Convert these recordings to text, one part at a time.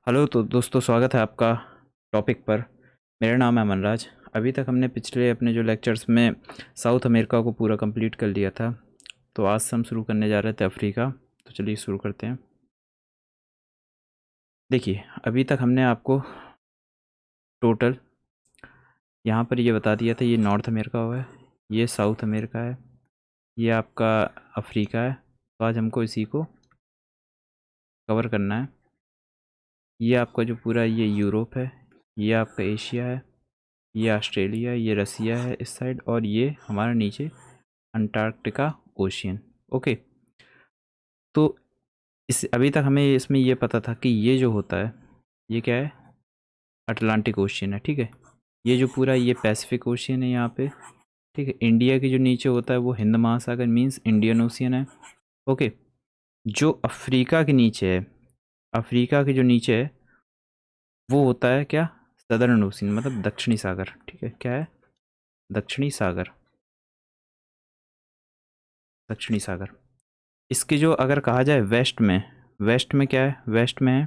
Hello तो दोस्तों, स्वागत है आपका टॉपिक पर। मेरा नाम है मनराज। अभी तक हमने पिछले अपने जो लेक्चर्स में साउथ अमेरिका को पूरा कंप्लीट कर लिया था। तो आज से हम शुरू करने जा रहे थे अफ्रीका। तो चलिए शुरू करते हैं। देखिए, अभी तक हमने आपको टोटल यहाँ पर ये बता दिया था, ये नॉर्थ अमेरिका हुआ है, ये साउथ अमेरिका है, ये आपका अफ्रीका है। तो आज हमको इसी को कवर करना है। ये आपका जो पूरा ये यूरोप है, ये आपका एशिया है, ये ऑस्ट्रेलिया, ये रसिया है इस साइड, और ये हमारा नीचे अंटार्कटिका ओशियन। ओके। तो इस अभी तक हमें इसमें ये पता था कि ये जो होता है ये क्या है, अटलांटिक ओशियन है। ठीक है, ये जो पूरा ये पैसिफिक ओशियन है यहाँ पे। ठीक है, इंडिया के जो नीचे होता है वो हिंद महासागर मीन्स इंडियन ओशियन है। ओके। जो अफ्रीका के नीचे है, अफ्रीका के जो नीचे है वो होता है क्या, सदर्न ओशियन, मतलब दक्षिणी सागर। ठीक है, क्या है, दक्षिणी सागर, दक्षिणी सागर। इसके जो अगर कहा जाए वेस्ट में, वेस्ट में क्या है, वेस्ट में है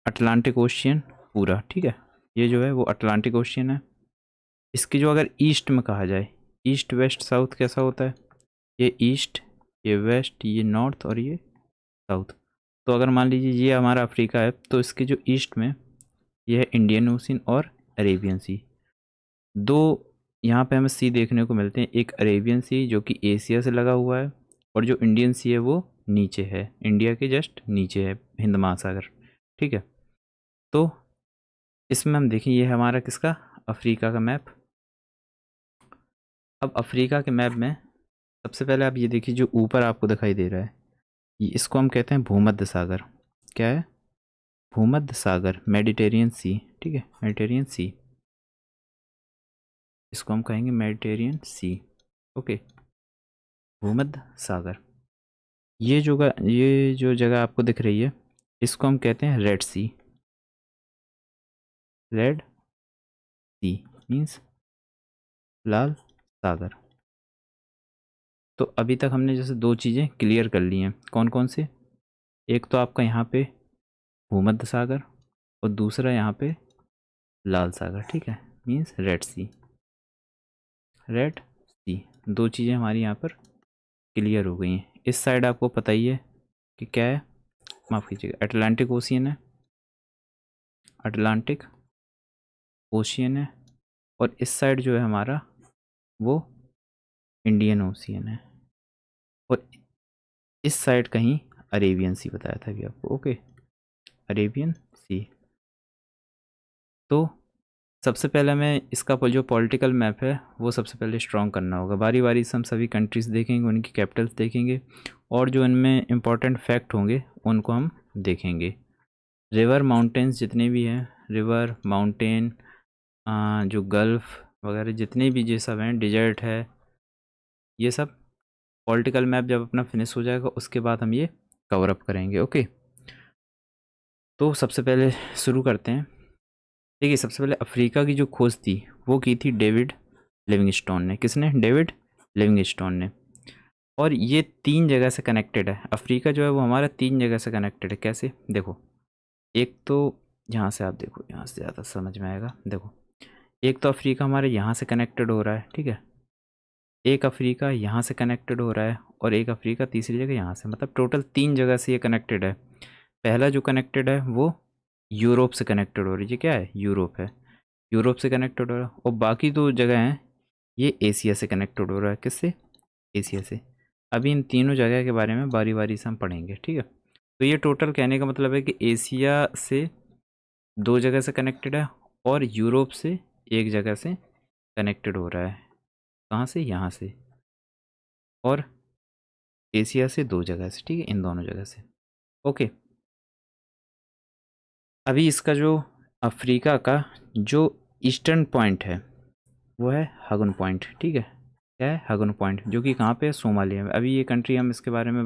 अटलांटिक ओशियन पूरा। ठीक है, ये जो है वो अटलांटिक ओशियन है। इसकी जो अगर ईस्ट में कहा जाए, ईस्ट वेस्ट साउथ कैसा होता है, ये ईस्ट, ये वेस्ट, ये नॉर्थ और ये साउथ। तो अगर मान लीजिए ये हमारा अफ्रीका है, तो इसके जो ईस्ट में ये है इंडियन ओशियन और अरेबियन सी। दो यहाँ पे हमें सी देखने को मिलते हैं, एक अरेबियन सी जो कि एशिया से लगा हुआ है, और जो इंडियन सी है वो नीचे है, इंडिया के जस्ट नीचे है, हिंद महासागर। ठीक है, तो इसमें हम देखें, ये है हमारा किसका, अफ्रीका का मैप। अब अफ्रीका के मैप में सबसे पहले आप ये देखिए, जो ऊपर आपको दिखाई दे रहा है, ये इसको हम कहते हैं भूमध्य सागर। क्या है, भूमध्य सागर, मेडिटेरियन सी। ठीक है, मेडिटेरियन सी, इसको हम कहेंगे मेडिटेरियन सी। ओके, भूमध्य सागर। ये जो जगह आपको दिख रही है, इसको हम कहते हैं रेड सी। रेड सी मीन्स लाल सागर। तो अभी तक हमने जैसे दो चीज़ें क्लियर कर ली हैं, कौन कौन से, एक तो आपका यहाँ पे भूमध्य सागर, और दूसरा यहाँ पे लाल सागर। ठीक है, मीन्स रेड सी, रेड सी। दो चीज़ें हमारी यहाँ पर क्लियर हो गई हैं। इस साइड आपको पता ही है कि क्या है, माफ़ कीजिएगा, अटलांटिक ओशियन है, अटलांटिक ओशियन है, और इस साइड जो है हमारा वो इंडियन ओशियन है, और इस साइड कहीं अरेबियन सी बताया था अभी आपको। ओके, अरेबियन सी। तो सबसे पहले हमें इसका जो पॉलिटिकल मैप है वो सबसे पहले स्ट्रॉन्ग करना होगा। बारी बारी से हम सभी कंट्रीज़ देखेंगे, उनकी कैपिटल्स देखेंगे, और जो इनमें इम्पॉर्टेंट फैक्ट होंगे उनको हम देखेंगे। रिवर माउंटेन्स जितने भी हैं, रिवर माउंटेन, जो गल्फ़ वगैरह जितने भी ये सब हैं, डिजर्ट है, ये सब पॉलिटिकल मैप जब अपना फिनिश हो जाएगा उसके बाद हम ये कवर अप करेंगे। ओके, तो सबसे पहले शुरू करते हैं। देखिए, सबसे पहले अफ्रीका की जो खोज थी वो की थी डेविड लिविंगस्टोन ने। किसने, डेविड लिविंगस्टोन ने। और ये तीन जगह से कनेक्टेड है, अफ्रीका जो है वो हमारा तीन जगह से कनेक्टेड है। कैसे, देखो, एक तो यहाँ से आप देखो, यहाँ से ज़्यादा समझ में आएगा। देखो, एक तो अफ्रीका हमारे यहाँ से कनेक्टेड हो रहा है। ठीक है, एक अफ्रीका यहाँ से कनेक्टेड हो रहा है, और एक अफ्रीका तीसरी जगह यहाँ से, मतलब टोटल तीन जगह से ये कनेक्टेड है। पहला जो कनेक्टेड है वो यूरोप से कनेक्टेड हो रही है। ये क्या है, यूरोप है, यूरोप से कनेक्टेड हो रहा है। और बाकी दो जगह हैं ये एशिया से कनेक्टेड हो रहा है। किससे, एशिया से। अभी इन तीनों जगह के बारे में बारी बारी से हम पढ़ेंगे। ठीक है, तो ये टोटल कहने का मतलब है कि एशिया से दो जगह से कनेक्टेड है, और यूरोप से एक जगह से कनेक्टेड हो रहा है। कहाँ से, यहाँ से, और एशिया से दो जगह से। ठीक है, इन दोनों जगह से। ओके, अभी इसका जो अफ्रीका का जो ईस्टर्न पॉइंट है वो है हगन पॉइंट। ठीक है, क्या है, हगन पॉइंट, जो कि कहाँ पे है, सोमालिया में। अभी ये कंट्री हम इसके बारे में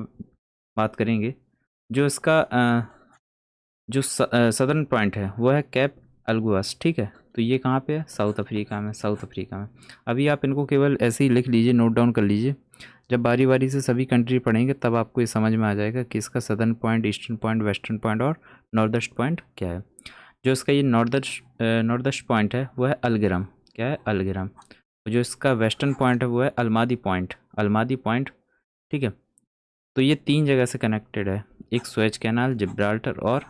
बात करेंगे। जो इसका जो सदर्न पॉइंट है वो है कैप अलगुआस। ठीक है, तो ये कहाँ पे है, साउथ अफ्रीका में, साउथ अफ्रीका में। अभी आप इनको केवल ऐसे ही लिख लीजिए, नोट डाउन कर लीजिए, जब बारी बारी से सभी कंट्री पढ़ेंगे तब आपको ये समझ में आ जाएगा कि इसका southern point, eastern point, western point और नॉर्दर्स्ट पॉइंट क्या है। जो इसका ये नॉर्दर्स्ट पॉइंट है वो है अलगरम, क्या है, अलगरम। जो इसका वेस्टर्न पॉइंट है वो है अलमादी पॉइंट, अलमादी पॉइंट, ठीक है। तो ये 3 जगह से कनेक्टेड है, एक सुएज कैनाल, जिब्राल्टर और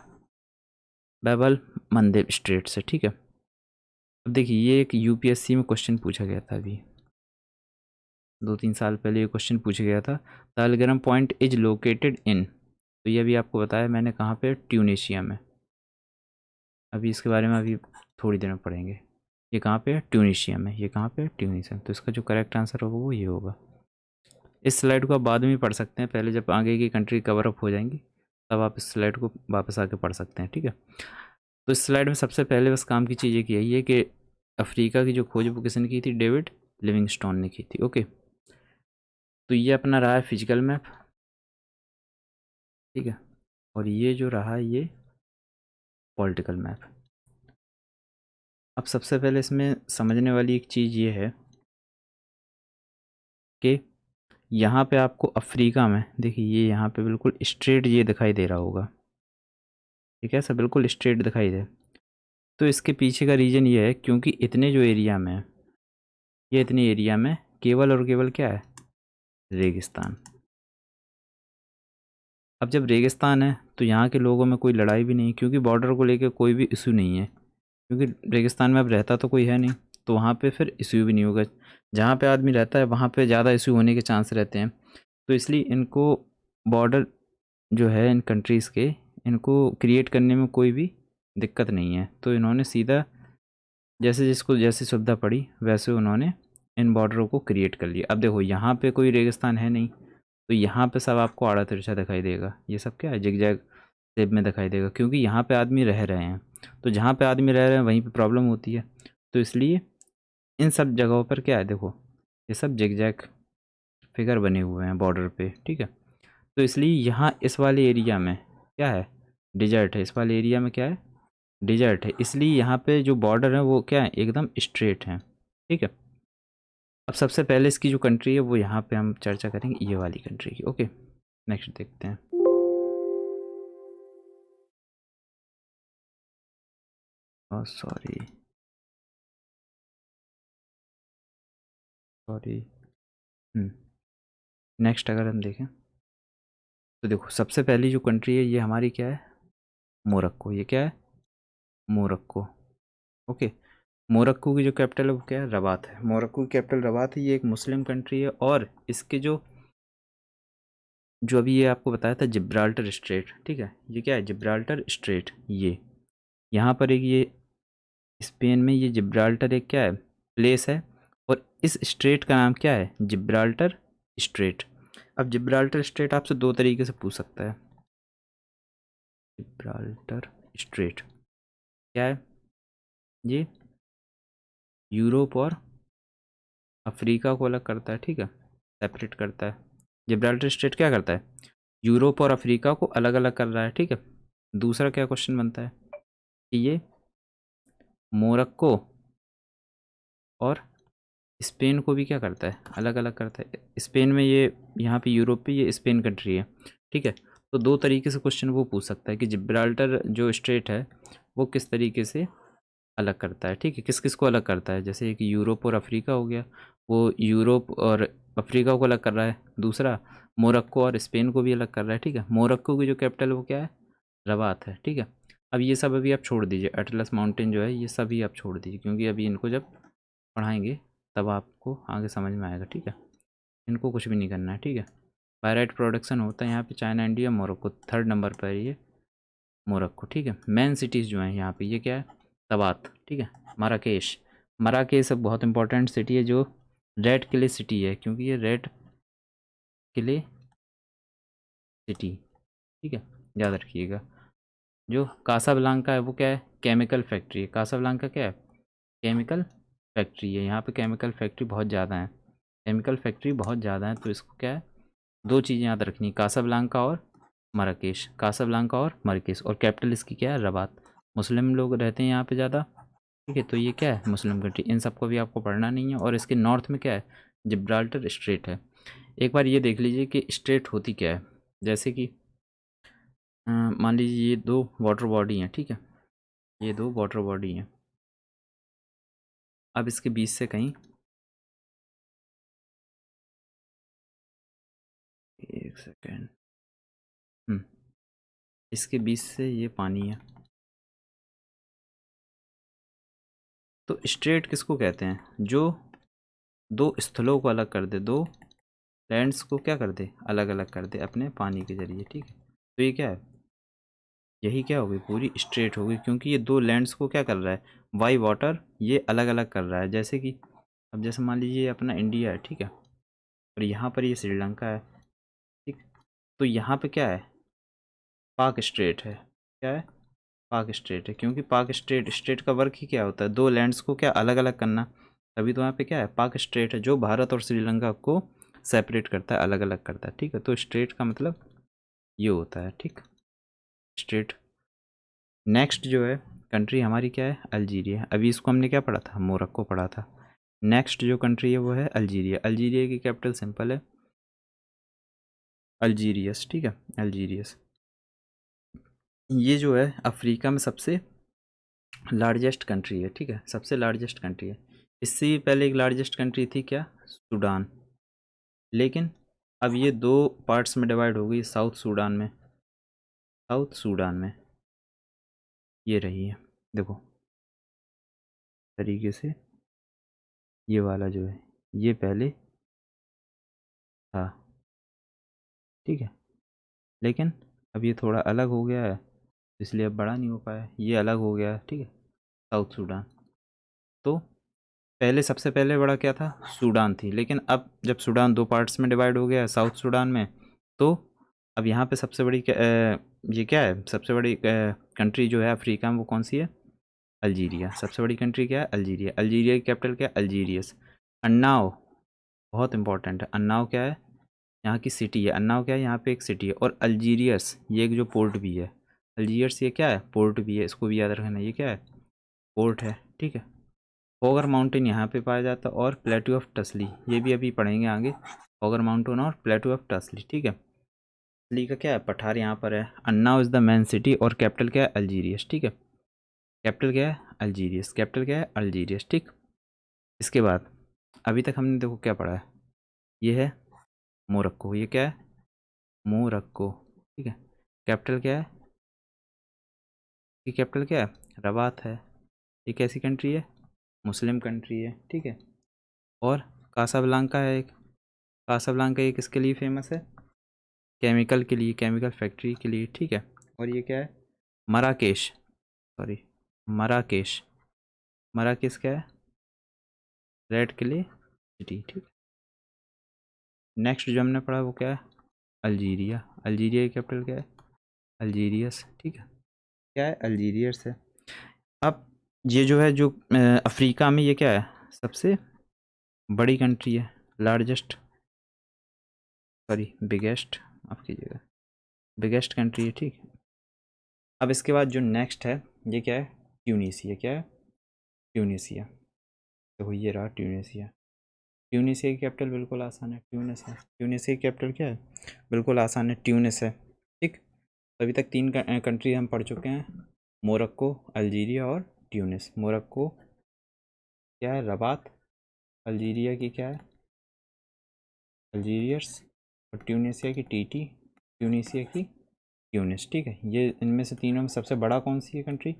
बैबल मंदिब स्ट्रेट से, ठीक है। अब देखिए ये एक यूपीएससी में क्वेश्चन पूछा गया था, अभी 2-3 साल पहले ये क्वेश्चन पूछा गया था। द अलगरम पॉइंट इज लोकेटेड इन, तो ये अभी आपको बताया मैंने कहाँ पे, ट्यूनीशिया में। अभी इसके बारे में अभी थोड़ी देर में पढ़ेंगे। ये कहाँ पे है, ट्यूनीशिया में। ये कहाँ पे है, ट्यूनीशिया। तो इसका जो करेक्ट आंसर होगा वो ये होगा। इस स्लाइड को आप बाद में भी पढ़ सकते हैं, पहले जब आगे की कंट्री कवर अप हो जाएंगी तब आप इस स्लाइड को वापस आके पढ़ सकते हैं, ठीक है। तो इस स्लाइड में सबसे पहले बस काम की चीज़ ये है कि अफ्रीका की जो खोज वो किसने की थी, डेविड लिविंगस्टोन ने की थी, ओके। तो ये अपना रहा है फिजिकल मैप, ठीक है। और ये जो रहा ये पॉलिटिकल मैप। अब सबसे पहले इसमें समझने वाली एक चीज़ ये है कि यहाँ पे आपको अफ्रीका में देखिए, ये यहाँ पे बिल्कुल स्ट्रेट ये दिखाई दे रहा होगा, ठीक है, सब बिल्कुल स्ट्रेट दिखाई दे। तो इसके पीछे का रीज़न ये है क्योंकि इतने जो एरिया में, ये इतने एरिया में केवल और केवल क्या है, रेगिस्तान। अब जब रेगिस्तान है तो यहाँ के लोगों में कोई लड़ाई भी नहीं, क्योंकि बॉर्डर को लेकर कोई भी इशू नहीं है, क्योंकि रेगिस्तान में अब रहता तो कोई है नहीं, तो वहाँ पे फिर इशू भी नहीं होगा। जहाँ पे आदमी रहता है वहाँ पे ज़्यादा इशू होने के चांस रहते हैं। तो इसलिए इनको बॉर्डर जो है इन कंट्रीज़ के, इनको क्रिएट करने में कोई भी दिक्कत नहीं है। तो इन्होंने सीधा जैसे जिसको जैसी सुविधा पड़ी वैसे उन्होंने इन बॉर्डरों को क्रिएट कर लिया। अब देखो यहाँ पे कोई रेगिस्तान है नहीं, तो यहाँ पे सब आपको आड़ा तिरछा दिखाई देगा, ये सब क्या है, जिगजैग शेप में दिखाई देगा, क्योंकि यहाँ पे आदमी रह रहे हैं। तो जहाँ पे आदमी रह रहे हैं वहीं पे प्रॉब्लम होती है। तो इसलिए इन सब जगहों पर क्या है, देखो ये सब जिगजैग फिगर बने हुए हैं बॉर्डर पे, ठीक है। तो इसलिए यहाँ इस वाले एरिया में क्या है, डिजर्ट है। इस वाले एरिया में क्या है, डिजर्ट है। इसलिए यहाँ पे जो बॉर्डर है वो क्या है, एकदम स्ट्रेट है, ठीक है। अब सबसे पहले इसकी जो कंट्री है वो यहाँ पे हम चर्चा करेंगे, ये वाली कंट्री की, ओके। नेक्स्ट देखते हैं। Sorry sorry. नेक्स्ट अगर हम देखें तो देखो सबसे पहली जो कंट्री है ये हमारी क्या है, मोरक्को। ये क्या है, मोरक्को, ओके। मोरक्को की जो कैपिटल है वो क्या है, रबात है। मोरक्को की कैपिटल रबात है। ये एक मुस्लिम कंट्री है और इसके जो जो अभी ये आपको बताया था जिब्राल्टर स्ट्रेट, ठीक है, ये क्या है, जिब्राल्टर स्ट्रेट। ये यहाँ पर एक ये स्पेन में ये जिब्राल्टर एक क्या है, प्लेस है, और इस स्ट्रेट का नाम क्या है, जिब्राल्टर स्ट्रेट। अब जिब्राल्टर स्ट्रेट आपसे 2 तरीके से पूछ सकता है। जिब्राल्टर स्ट्रेट क्या है, ये यूरोप और अफ्रीका को अलग करता है, ठीक है, सेपरेट करता है। जिब्राल्टर स्ट्रेट क्या करता है, यूरोप और अफ्रीका को अलग अलग कर रहा है, ठीक है। दूसरा क्या क्वेश्चन बनता है कि ये मोरक्को और स्पेन को भी क्या करता है, अलग अलग करता है। स्पेन में ये, यहाँ पे यूरोप पे ये स्पेन कंट्री है, ठीक है। तो 2 तरीके से क्वेश्चन वो पूछ सकता है कि जिब्राल्टर जो स्ट्रेट है वो किस तरीके से अलग करता है, ठीक है, किस किस को अलग करता है। जैसे कि यूरोप और अफ्रीका हो गया, वो यूरोप और अफ्रीका को अलग कर रहा है। दूसरा मोरक्को और स्पेन को भी अलग कर रहा है, ठीक है। मोरक्को की जो कैपिटल है वो क्या है, रबात है, ठीक है। अब ये सब अभी आप छोड़ दीजिए, अटलस माउंटेन जो है ये सभी आप छोड़ दीजिए, क्योंकि अभी इनको जब पढ़ाएंगे तब आपको आगे समझ में आएगा, ठीक है। इनको कुछ भी नहीं करना है, ठीक है। पायराइट प्रोडक्शन होता है यहाँ पे China, India, Morocco. 3rd number पर ये मोरक्को, ठीक है। मेन सिटीज़ जो हैं यहाँ पे ये क्या है, तबात, ठीक है। मराकेश, मराकेश एक बहुत इंपॉर्टेंट सिटी है जो रेड किले सिटी है, क्योंकि ये रेड किले सिटी, ठीक है, याद रखिएगा। जो कासाब्लांका है वो क्या है, केमिकल फैक्ट्री है। कासाब्लांका क्या है, केमिकल फैक्ट्री है। यहाँ पे केमिकल फैक्ट्री बहुत ज़्यादा है, केमिकल फैक्ट्री बहुत ज़्यादा है। तो इसको क्या है, 2 चीज़ें याद रखनी, कासाब्लांका और मराकेश, कासाब्लांका और मराकेश। और कैपिटल इसकी क्या है, रबात। मुस्लिम लोग रहते हैं यहाँ पे ज़्यादा, ठीक है। तो ये क्या है, मुस्लिम कंट्री। इन सबको भी आपको पढ़ना नहीं है। और इसके नॉर्थ में क्या है, जिब्राल्टर स्ट्रेट है। एक बार ये देख लीजिए कि स्ट्रेट होती क्या है। जैसे कि मान लीजिए ये दो वाटर बॉडी हैं, ठीक है, ये दो वाटर बॉडी हैं। अब इसके बीच से कहीं, एक सेकेंड, इसके बीच से ये पानी है। तो स्ट्रेट किसको कहते हैं? जो दो स्थलों को अलग कर दे, दो लैंड्स को क्या कर दे, अलग अलग कर दे अपने पानी के जरिए, ठीक है। तो ये क्या है, यही क्या होगी, पूरी स्ट्रेट होगी, क्योंकि ये दो लैंड्स को क्या कर रहा है, बाई वाटर ये अलग अलग कर रहा है। जैसे कि अब जैसे मान लीजिए ये अपना इंडिया है, ठीक है, और यहाँ पर ये श्रीलंका है, ठीक। तो यहाँ पे क्या है, पाक स्ट्रेट है। क्या है, पाक स्ट्रेट है, क्योंकि पाक स्ट्रेट, स्ट्रेट का वर्क ही क्या होता है, दो लैंड्स को क्या अलग अलग करना। तभी तो यहाँ पे क्या है, पाक स्ट्रेट है, जो भारत और श्रीलंका को सेपरेट करता है, अलग अलग करता है, ठीक है। तो स्ट्रेट का मतलब ये होता है, ठीक, स्ट्रेट। नेक्स्ट जो है कंट्री हमारी क्या है, अल्जीरिया। अभी इसको हमने क्या पढ़ा था, मोरक्को पढ़ा था। नेक्स्ट जो कंट्री है वो है अल्जीरिया। अल्जीरिया की कैपिटल सिंपल है अल्जीरियस, ठीक है, अल्जीरियस। ये जो है अफ्रीका में सबसे लार्जेस्ट कंट्री है, ठीक है, सबसे लार्जेस्ट कंट्री है। इससे भी पहले एक लार्जेस्ट कंट्री थी क्या, सूडान। लेकिन अब ये दो पार्ट्स में डिवाइड हो गई, साउथ सूडान में, साउथ सूडान में ये रही है, देखो तरीके से। ये वाला जो है ये पहले था, ठीक है, लेकिन अब ये थोड़ा अलग हो गया है, इसलिए अब बड़ा नहीं हो पाया, ये अलग हो गया है, ठीक है, साउथ सूडान। तो पहले सबसे पहले बड़ा क्या था, सूडान थी। लेकिन अब जब सूडान दो पार्ट्स में डिवाइड हो गया है, साउथ सूडान में, तो अब यहाँ पे सबसे बड़ी ये क्या है, सबसे बड़ी कंट्री जो है अफ्रीका में, वो कौन सी है, अल्जीरिया। सबसे बड़ी कंट्री क्या है, अल्जीरिया। अल्जीरिया की कैपिटल क्या है, अल्जीरियस। अन्नाव, बहुत इंपॉर्टेंट है, अन्नाव क्या है, यहाँ की सिटी है। अन्नाव क्या है, यहाँ पे एक सिटी है। और अल्जीरियस ये एक जो पोर्ट भी है, अल्जीरियस ये क्या है, पोर्ट भी है, इसको भी याद रखना, ये क्या है, पोर्ट है, ठीक है। फोगर माउंटेन यहाँ पे पाया जाता है, और प्लेट्यू ऑफ टसली ये भी अभी पढ़ेंगे आगे, फोगर माउंटेन और प्लेट्यू ऑफ टसली, ठीक है। टसली का क्या है, पठार यहाँ पर है। Unnao is the main city, और कैपिटल क्या है, अल्जीरियस, ठीक है। कैपिटल क्या है, अल्जीरियस, कैपिटल क्या है, अल्जीरियस, ठीक। इसके बाद अभी तक हमने देखो क्या पढ़ा है, ये है मोरक्को, ये क्या है, मोरक्को, ठीक है। कैपिटल क्या है, ये कैपिटल क्या है, रबात है। ये कैसी कंट्री है, मुस्लिम कंट्री है, ठीक है। और कासाब्लांका है एक, कासाब्लांका ये किसके लिए फेमस है, केमिकल के लिए, केमिकल फैक्ट्री के लिए, ठीक है। और ये क्या है, मराकेश, सॉरी, मराकेश, मराकेश क्या है, रेड किले सिटी, ठीक। नेक्स्ट जो हमने पढ़ा वो क्या है, अल्जीरिया। अल्जीरिया की कैपिटल क्या है, अल्जीरियस, ठीक है, क्या है, अल्जीरियस है। अब ये जो है, जो अफ्रीका में ये क्या है, सबसे बड़ी कंट्री है, लार्जेस्ट, सॉरी बिगेस्ट, माफ कीजिएगा, बिगेस्ट कंट्री है, ठीक। अब इसके बाद जो नेक्स्ट है ये क्या है, ट्यूनीसिया। क्या है, ट्यूनीसिया। तो ये रहा ट्यूनीसिया। ट्यूनीसिया की कैपिटल बिल्कुल आसान है, ट्यूनिस है। ट्यूनीसिया की कैपिटल क्या है, बिल्कुल आसान है, ट्यूनिस है, ठीक। तो अभी तक तीन कंट्री हम पढ़ चुके हैं, मोरक्को, अल्जीरिया और ट्यूनिस। मोरक्को क्या है, रबात। अल्जीरिया की क्या है, अल्जीरियस। और ट्यूनीसिया की टीटी। ट्यूनीसिया की ट्यूनिस, ठीक है। ये इनमें से तीनों में सबसे बड़ा कौन सी है कंट्री,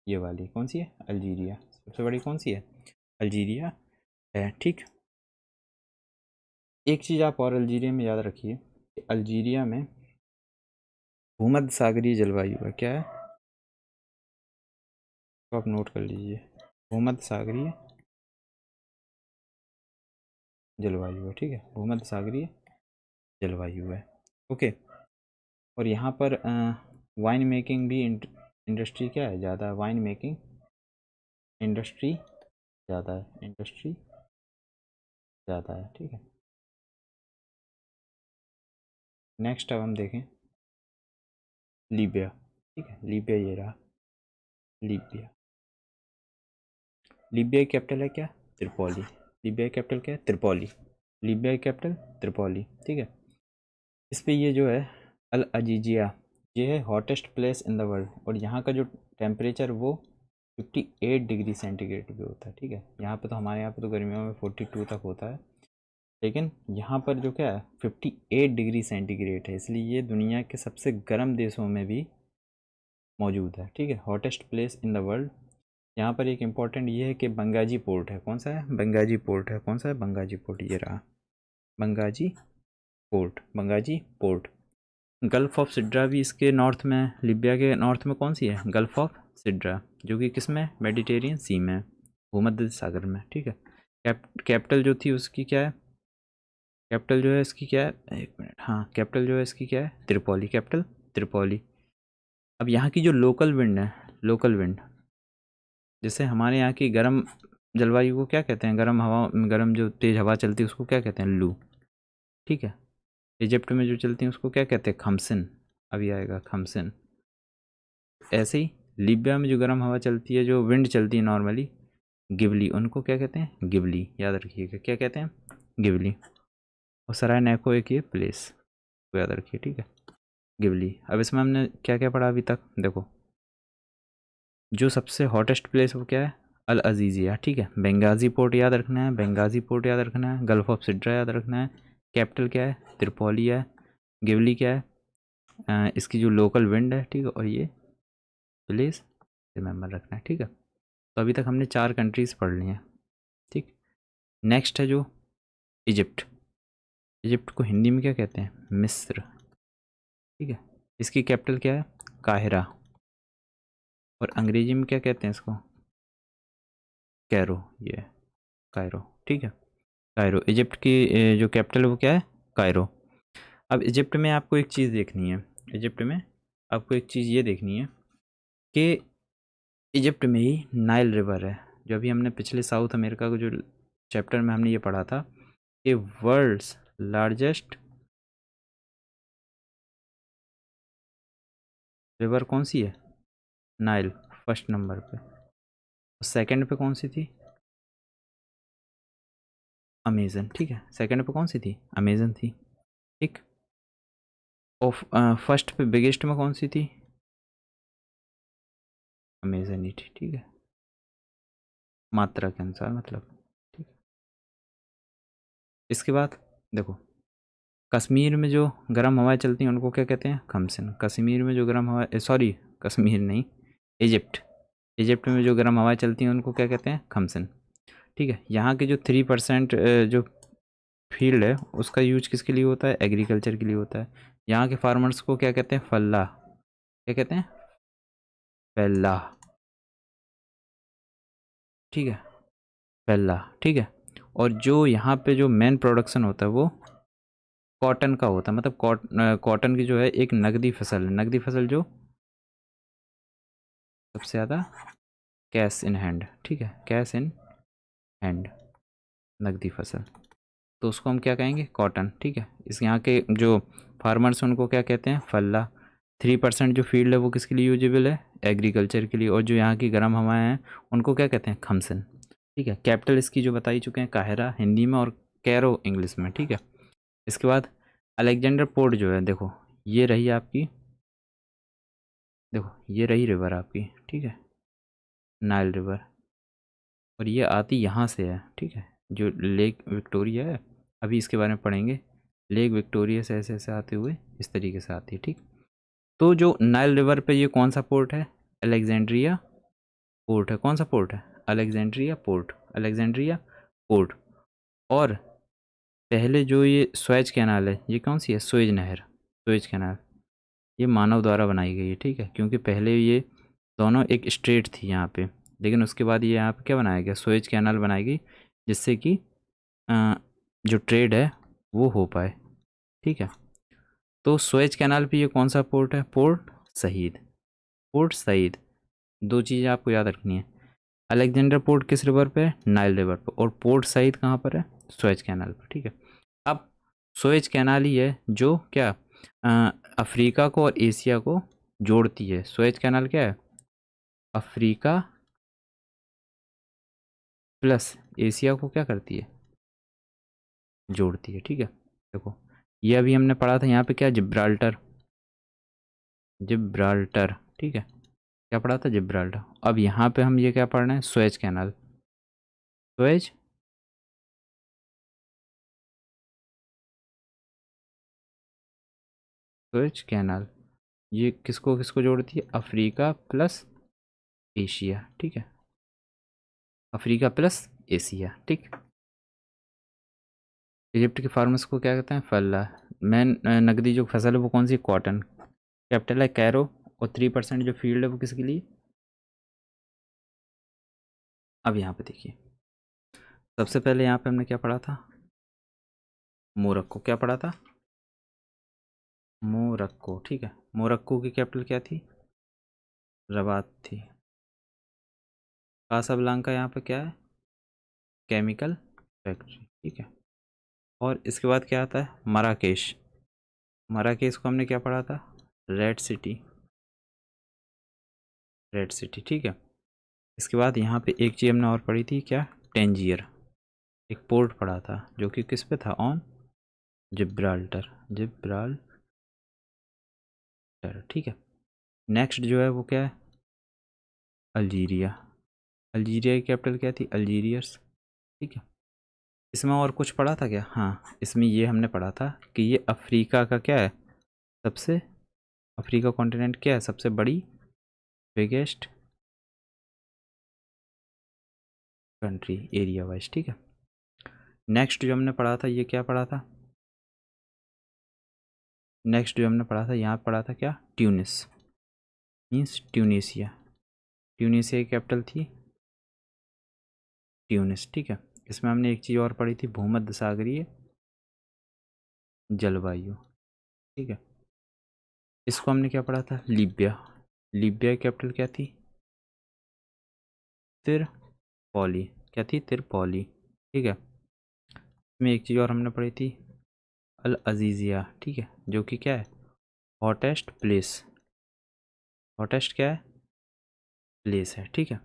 ये वाली कौन सी है, अल्जीरिया। सबसे बड़ी कौन सी है, अल्जीरिया है, ठीक। एक चीज़ आप और अल्जीरिया में याद रखिए कि अल्जीरिया में भूमध्य सागरीय जलवायु है। क्या है, तो आप नोट कर लीजिए, भूमध्य सागरीय जलवायु है, ठीक है, भूमध्य सागरीय जलवायु है, ओके। और यहाँ पर वाइन मेकिंग भी इंडस्ट्री क्या है, ज़्यादा है, वाइन मेकिंग इंडस्ट्री ज़्यादा है, इंडस्ट्री ज़्यादा है, ठीक है। नेक्स्ट अब हम देखें लीबिया, ठीक है, लीबिया ये रहा, लीबिया। लीबिया की कैपिटल है क्या, त्रिपोली। लीबिया की कैपिटल क्या है, त्रिपोली। लीबिया की कैपिटल त्रिपोली, ठीक है। इस पे ये जो है अल अजीजिया, ये है hottest place in the world, और यहाँ का जो टेम्परेचर वो 58 डिग्री सेंटीग्रेड पे होता है, ठीक है। यहाँ पे तो हमारे यहाँ पे तो गर्मियों में 42 तक होता है, लेकिन यहाँ पर जो क्या है 58 डिग्री सेंटीग्रेड है, इसलिए ये दुनिया के सबसे गर्म देशों में भी मौजूद है, ठीक है। Hottest place in the world. यहाँ पर एक इम्पॉर्टेंट ये है कि बंगाजी पोर्ट है, कौन सा है, बंगाजी पोर्ट है, कौन सा है, बंगाजी पोर्ट, ये रहा Benghazi port, Benghazi port. Gulf of Sidra भी इसके नॉर्थ में है, लीबिया के नॉर्थ में कौन सी है, गल्फ़ ऑफ सिड्रा, जो कि किस में, मेडिटेरियन सी में, भूमध्य सागर में, ठीक है। कैपिटल जो थी उसकी क्या है, कैपिटल जो है इसकी क्या है, एक मिनट, हाँ कैपिटल जो है इसकी क्या है, त्रिपोली, कैपिटल त्रिपोली। अब यहाँ की जो लोकल विंड है, लोकल विंड, जैसे हमारे यहाँ की गर्म जलवायु को क्या कहते हैं, गर्म हवा, गर्म जो तेज़ हवा चलती है उसको क्या कहते हैं, लू, ठीक है। इजिप्ट में जो चलती है उसको क्या कहते हैं, खमसिन, अभी आएगा खमसिन। ऐसे ही लीबिया में जो गर्म हवा चलती है, जो विंड चलती है नॉर्मली, गिबली, उनको क्या कहते हैं, गिबली, याद रखिएगा क्या कहते हैं, गिबली। और सराय नैको एक ये प्लेस को याद रखिए, ठीक है, गिबली। अब इसमें हमने क्या क्या पढ़ा अभी तक, देखो जो सबसे हॉटेस्ट प्लेस वो क्या है, अल अजीज़िया, ठीक है। बेंगाजी पोर्ट याद रखना है, बेंगाजी पोर्ट याद रखना है, गल्फ़ ऑफ सिड्रा याद रखना है, कैपिटल क्या है, त्रिपोली है, गिबली क्या है, इसकी जो लोकल विंड है, ठीक है, और ये प्लेस रिमेंबर रखना है, ठीक है। तो अभी तक हमने 4 कंट्रीज़ पढ़ ली हैं, ठीक। नेक्स्ट है जो इजिप्ट, इजिप्ट को हिंदी में क्या कहते हैं, मिस्र, ठीक है। इसकी कैपिटल क्या है, काहिरा, और अंग्रेजी में क्या कहते हैं इसको, कैरो, ये कायरो, ठीक है। कायरो, इजिप्ट की जो कैपिटल है वो क्या है, कायरो। अब इजिप्ट में आपको एक चीज़ देखनी है, इजिप्ट में आपको एक चीज़ ये देखनी है कि इजिप्ट में ही नाइल रिवर है, जो अभी हमने पिछले साउथ अमेरिका को जो चैप्टर में हमने ये पढ़ा था कि वर्ल्ड्स लार्जेस्ट रिवर कौन सी है, नाइल, फर्स्ट नंबर पे। सेकंड पे कौन सी थी, अमेजन, ठीक है। सेकंड पे कौन सी थी, अमेजन थी, ठीक। और फर्स्ट पे बिगेस्ट में कौन सी थी, अमेजन ही थी, ठीक है, मात्रा के अनुसार मतलब, ठीक। इसके बाद देखो कश्मीर में जो गर्म हवाएं चलती हैं उनको क्या कहते हैं, खमसिन। कश्मीर में जो गर्म हवा, सॉरी कश्मीर नहीं, इजिप्ट, इजिप्ट में जो गर्म हवाएं चलती हैं उनको क्या कहते हैं, खमसिन, ठीक है। यहाँ के जो 3% जो फील्ड है उसका यूज किसके लिए होता है, एग्रीकल्चर के लिए होता है। यहाँ के फार्मर्स को क्या कहते हैं, फल्लाह, क्या कहते हैं, फल्लाह, ठीक है, फल्लाह, ठीक है। और जो यहाँ पे जो मेन प्रोडक्शन होता है वो कॉटन का होता है, मतलब कॉटन की जो है एक नगदी फसल है, नगदी फसल जो सबसे ज़्यादा कैश इन हैंड, ठीक है, कैश इन हैंड, नगदी फसल, तो उसको हम क्या कहेंगे, कॉटन, ठीक है। इस यहाँ के जो फार्मर्स हैं उनको क्या कहते हैं, फल्ला। 3% जो फील्ड है वो किसके लिए यूजेबल है, एग्रीकल्चर के लिए। और जो यहाँ की गर्म हवाएं हैं उनको क्या कहते हैं, खमसन, ठीक है। कैपिटल इसकी जो बताई चुके हैं, काहिरा हिंदी में और कैरो इंग्लिश में, ठीक है। इसके बाद अलेक्जेंडर पोर्ट जो है, देखो ये रही आपकी, देखो ये रही रिवर आपकी, ठीक है, नाइल रिवर, और ये आती यहाँ से है, ठीक है। जो लेक विक्टोरिया है, अभी इसके बारे में पढ़ेंगे, लेक विक्टोरिया से ऐसे ऐसे आते हुए इस तरीके से आती है, ठीक। तो जो नाइल रिवर पे ये कौन सा पोर्ट है, अलेक्जेंड्रिया पोर्ट है, कौन सा पोर्ट है, अलेक्जेंड्रिया पोर्ट, अलेक्जेंड्रिया पोर्ट। और पहले जो ये स्वेज कैनाल है, ये कौन सी है, स्वेज नहर, स्वेज कैनाल, ये मानव द्वारा बनाई गई है, ठीक है। क्योंकि पहले ये दोनों एक स्ट्रेट थी यहाँ पे, लेकिन उसके बाद ये यहाँ पे क्या बनाया गया, स्वेज कैनाल बनाई गई, जिससे कि जो ट्रेड है वो हो पाए, ठीक है। तो स्वेज कैनाल पे ये कौन सा पोर्ट है, पोर्ट शहीद, पोर्ट शहीद। दो चीज़ें आपको याद रखनी है, अलेक्जेंडर पोर्ट किस रिवर पे है, नाइल रिवर पर, और पोर्ट शहीद कहाँ पर है, स्वेज कैनाल पर, ठीक है। अब स्वेज कैनाल ही है जो क्या अफ्रीका को और एशिया को जोड़ती है। स्वेज कैनाल क्या है, अफ्रीका प्लस एशिया को क्या करती है, जोड़ती है, ठीक है। देखो ये अभी हमने पढ़ा था यहाँ पे क्या, जिब्राल्टर, जिब्राल्टर, ठीक है, क्या पढ़ा था, जिब्राल्टर। अब यहाँ पे हम ये क्या पढ़ रहे हैं, Suez canal, Suez Suez canal, ये किसको किसको जोड़ती है, अफ्रीका प्लस एशिया, ठीक है, अफ्रीका प्लस एशिया, ठीक। इजिप्ट के फार्मर्स को क्या कहते हैं, फल्ला। मेन नकदी जो फसल है वो कौन सी, कॉटन। कैपिटल है कैरो, और 3% जो फील्ड है वो किसके लिए। अब यहाँ पे देखिए, सबसे पहले यहाँ पे हमने क्या पढ़ा था, मोरक्को, क्या पढ़ा था, मोरक्को, ठीक है। मोरक्को की कैपिटल क्या थी, रबात थी। कासाब्लांका यहाँ पे क्या है, केमिकल फैक्ट्री, ठीक है। और इसके बाद क्या आता है, मराकेश, मराकेश को हमने क्या पढ़ा था, रेड सिटी, रेड सिटी, ठीक है। इसके बाद यहाँ पे एक चीज़ हमने और पढ़ी थी, क्या, टेंजियर, एक पोर्ट पढ़ा था जो कि किस पे था, ऑन जिब्राल्टर, जिब्राल्टर, ठीक है। नेक्स्ट जो है वो क्या है, अल्जीरिया, अल्जीरिया की कैपिटल क्या थी, अल्जीरियस, ठीक है। इसमें और कुछ पढ़ा था क्या, हाँ इसमें ये हमने पढ़ा था कि ये अफ्रीका का क्या है, सबसे, अफ्रीका कॉन्टिनेंट क्या है, सबसे बड़ी, बिगेस्ट कंट्री एरिया वाइज, ठीक है। नेक्स्ट जो हमने पढ़ा था, ये क्या पढ़ा था, नेक्स्ट जो हमने पढ़ा था यहाँ पढ़ा था क्या, ट्यूनिस, मीन्स ट्यूनीसिया, ट्यूनीसिया की कैपिटल थी ट्यूनिस, ठीक है। इसमें हमने एक चीज़ और पढ़ी थी, भूमध्य सागरीय जलवायु, ठीक है। इसको हमने क्या पढ़ा था, लीबिया, लीबिया की कैपिटल क्या थी, त्रिपोली, क्या थी, त्रिपोली, ठीक है। इसमें एक चीज़ और हमने पढ़ी थी, अल अजीज़िया, ठीक है, जो कि क्या है, हॉटेस्ट प्लेस, हॉटेस्ट क्या है, प्लेस है, ठीक है।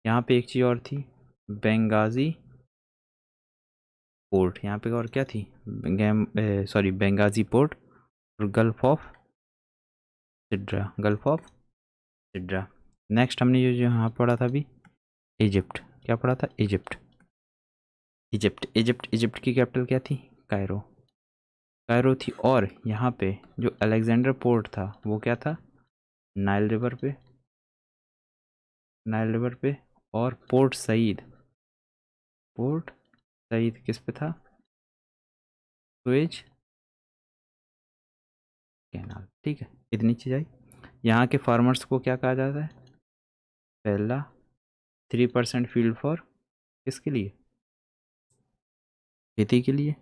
यहाँ पे एक चीज़ और थी, बेंगाजी पोर्ट, यहाँ पे और क्या थी, सॉरी बेंगाजी पोर्ट, और gulf of Sidra, gulf of Sidra. Next हमने ये जो यहाँ पढ़ा था अभी, इजिप्ट, क्या पढ़ा था, इजिप्ट, इजिप्ट, इजिप्ट, इजिप्ट की कैपिटल क्या थी, कायरो, कायरो थी। और यहाँ पे जो अलेक्जेंडर पोर्ट था वो क्या था, नाइल रिवर पे, नाइल रिवर पे। और पोर्ट सईद, पोर्ट सईद किस पे था, सुएज कैनाल, ठीक है। इतनी चीज़ आई। यहाँ के फार्मर्स को क्या कहा जाता है, पहला 3% फील्ड फॉर, किसके लिए, खेती के लिए।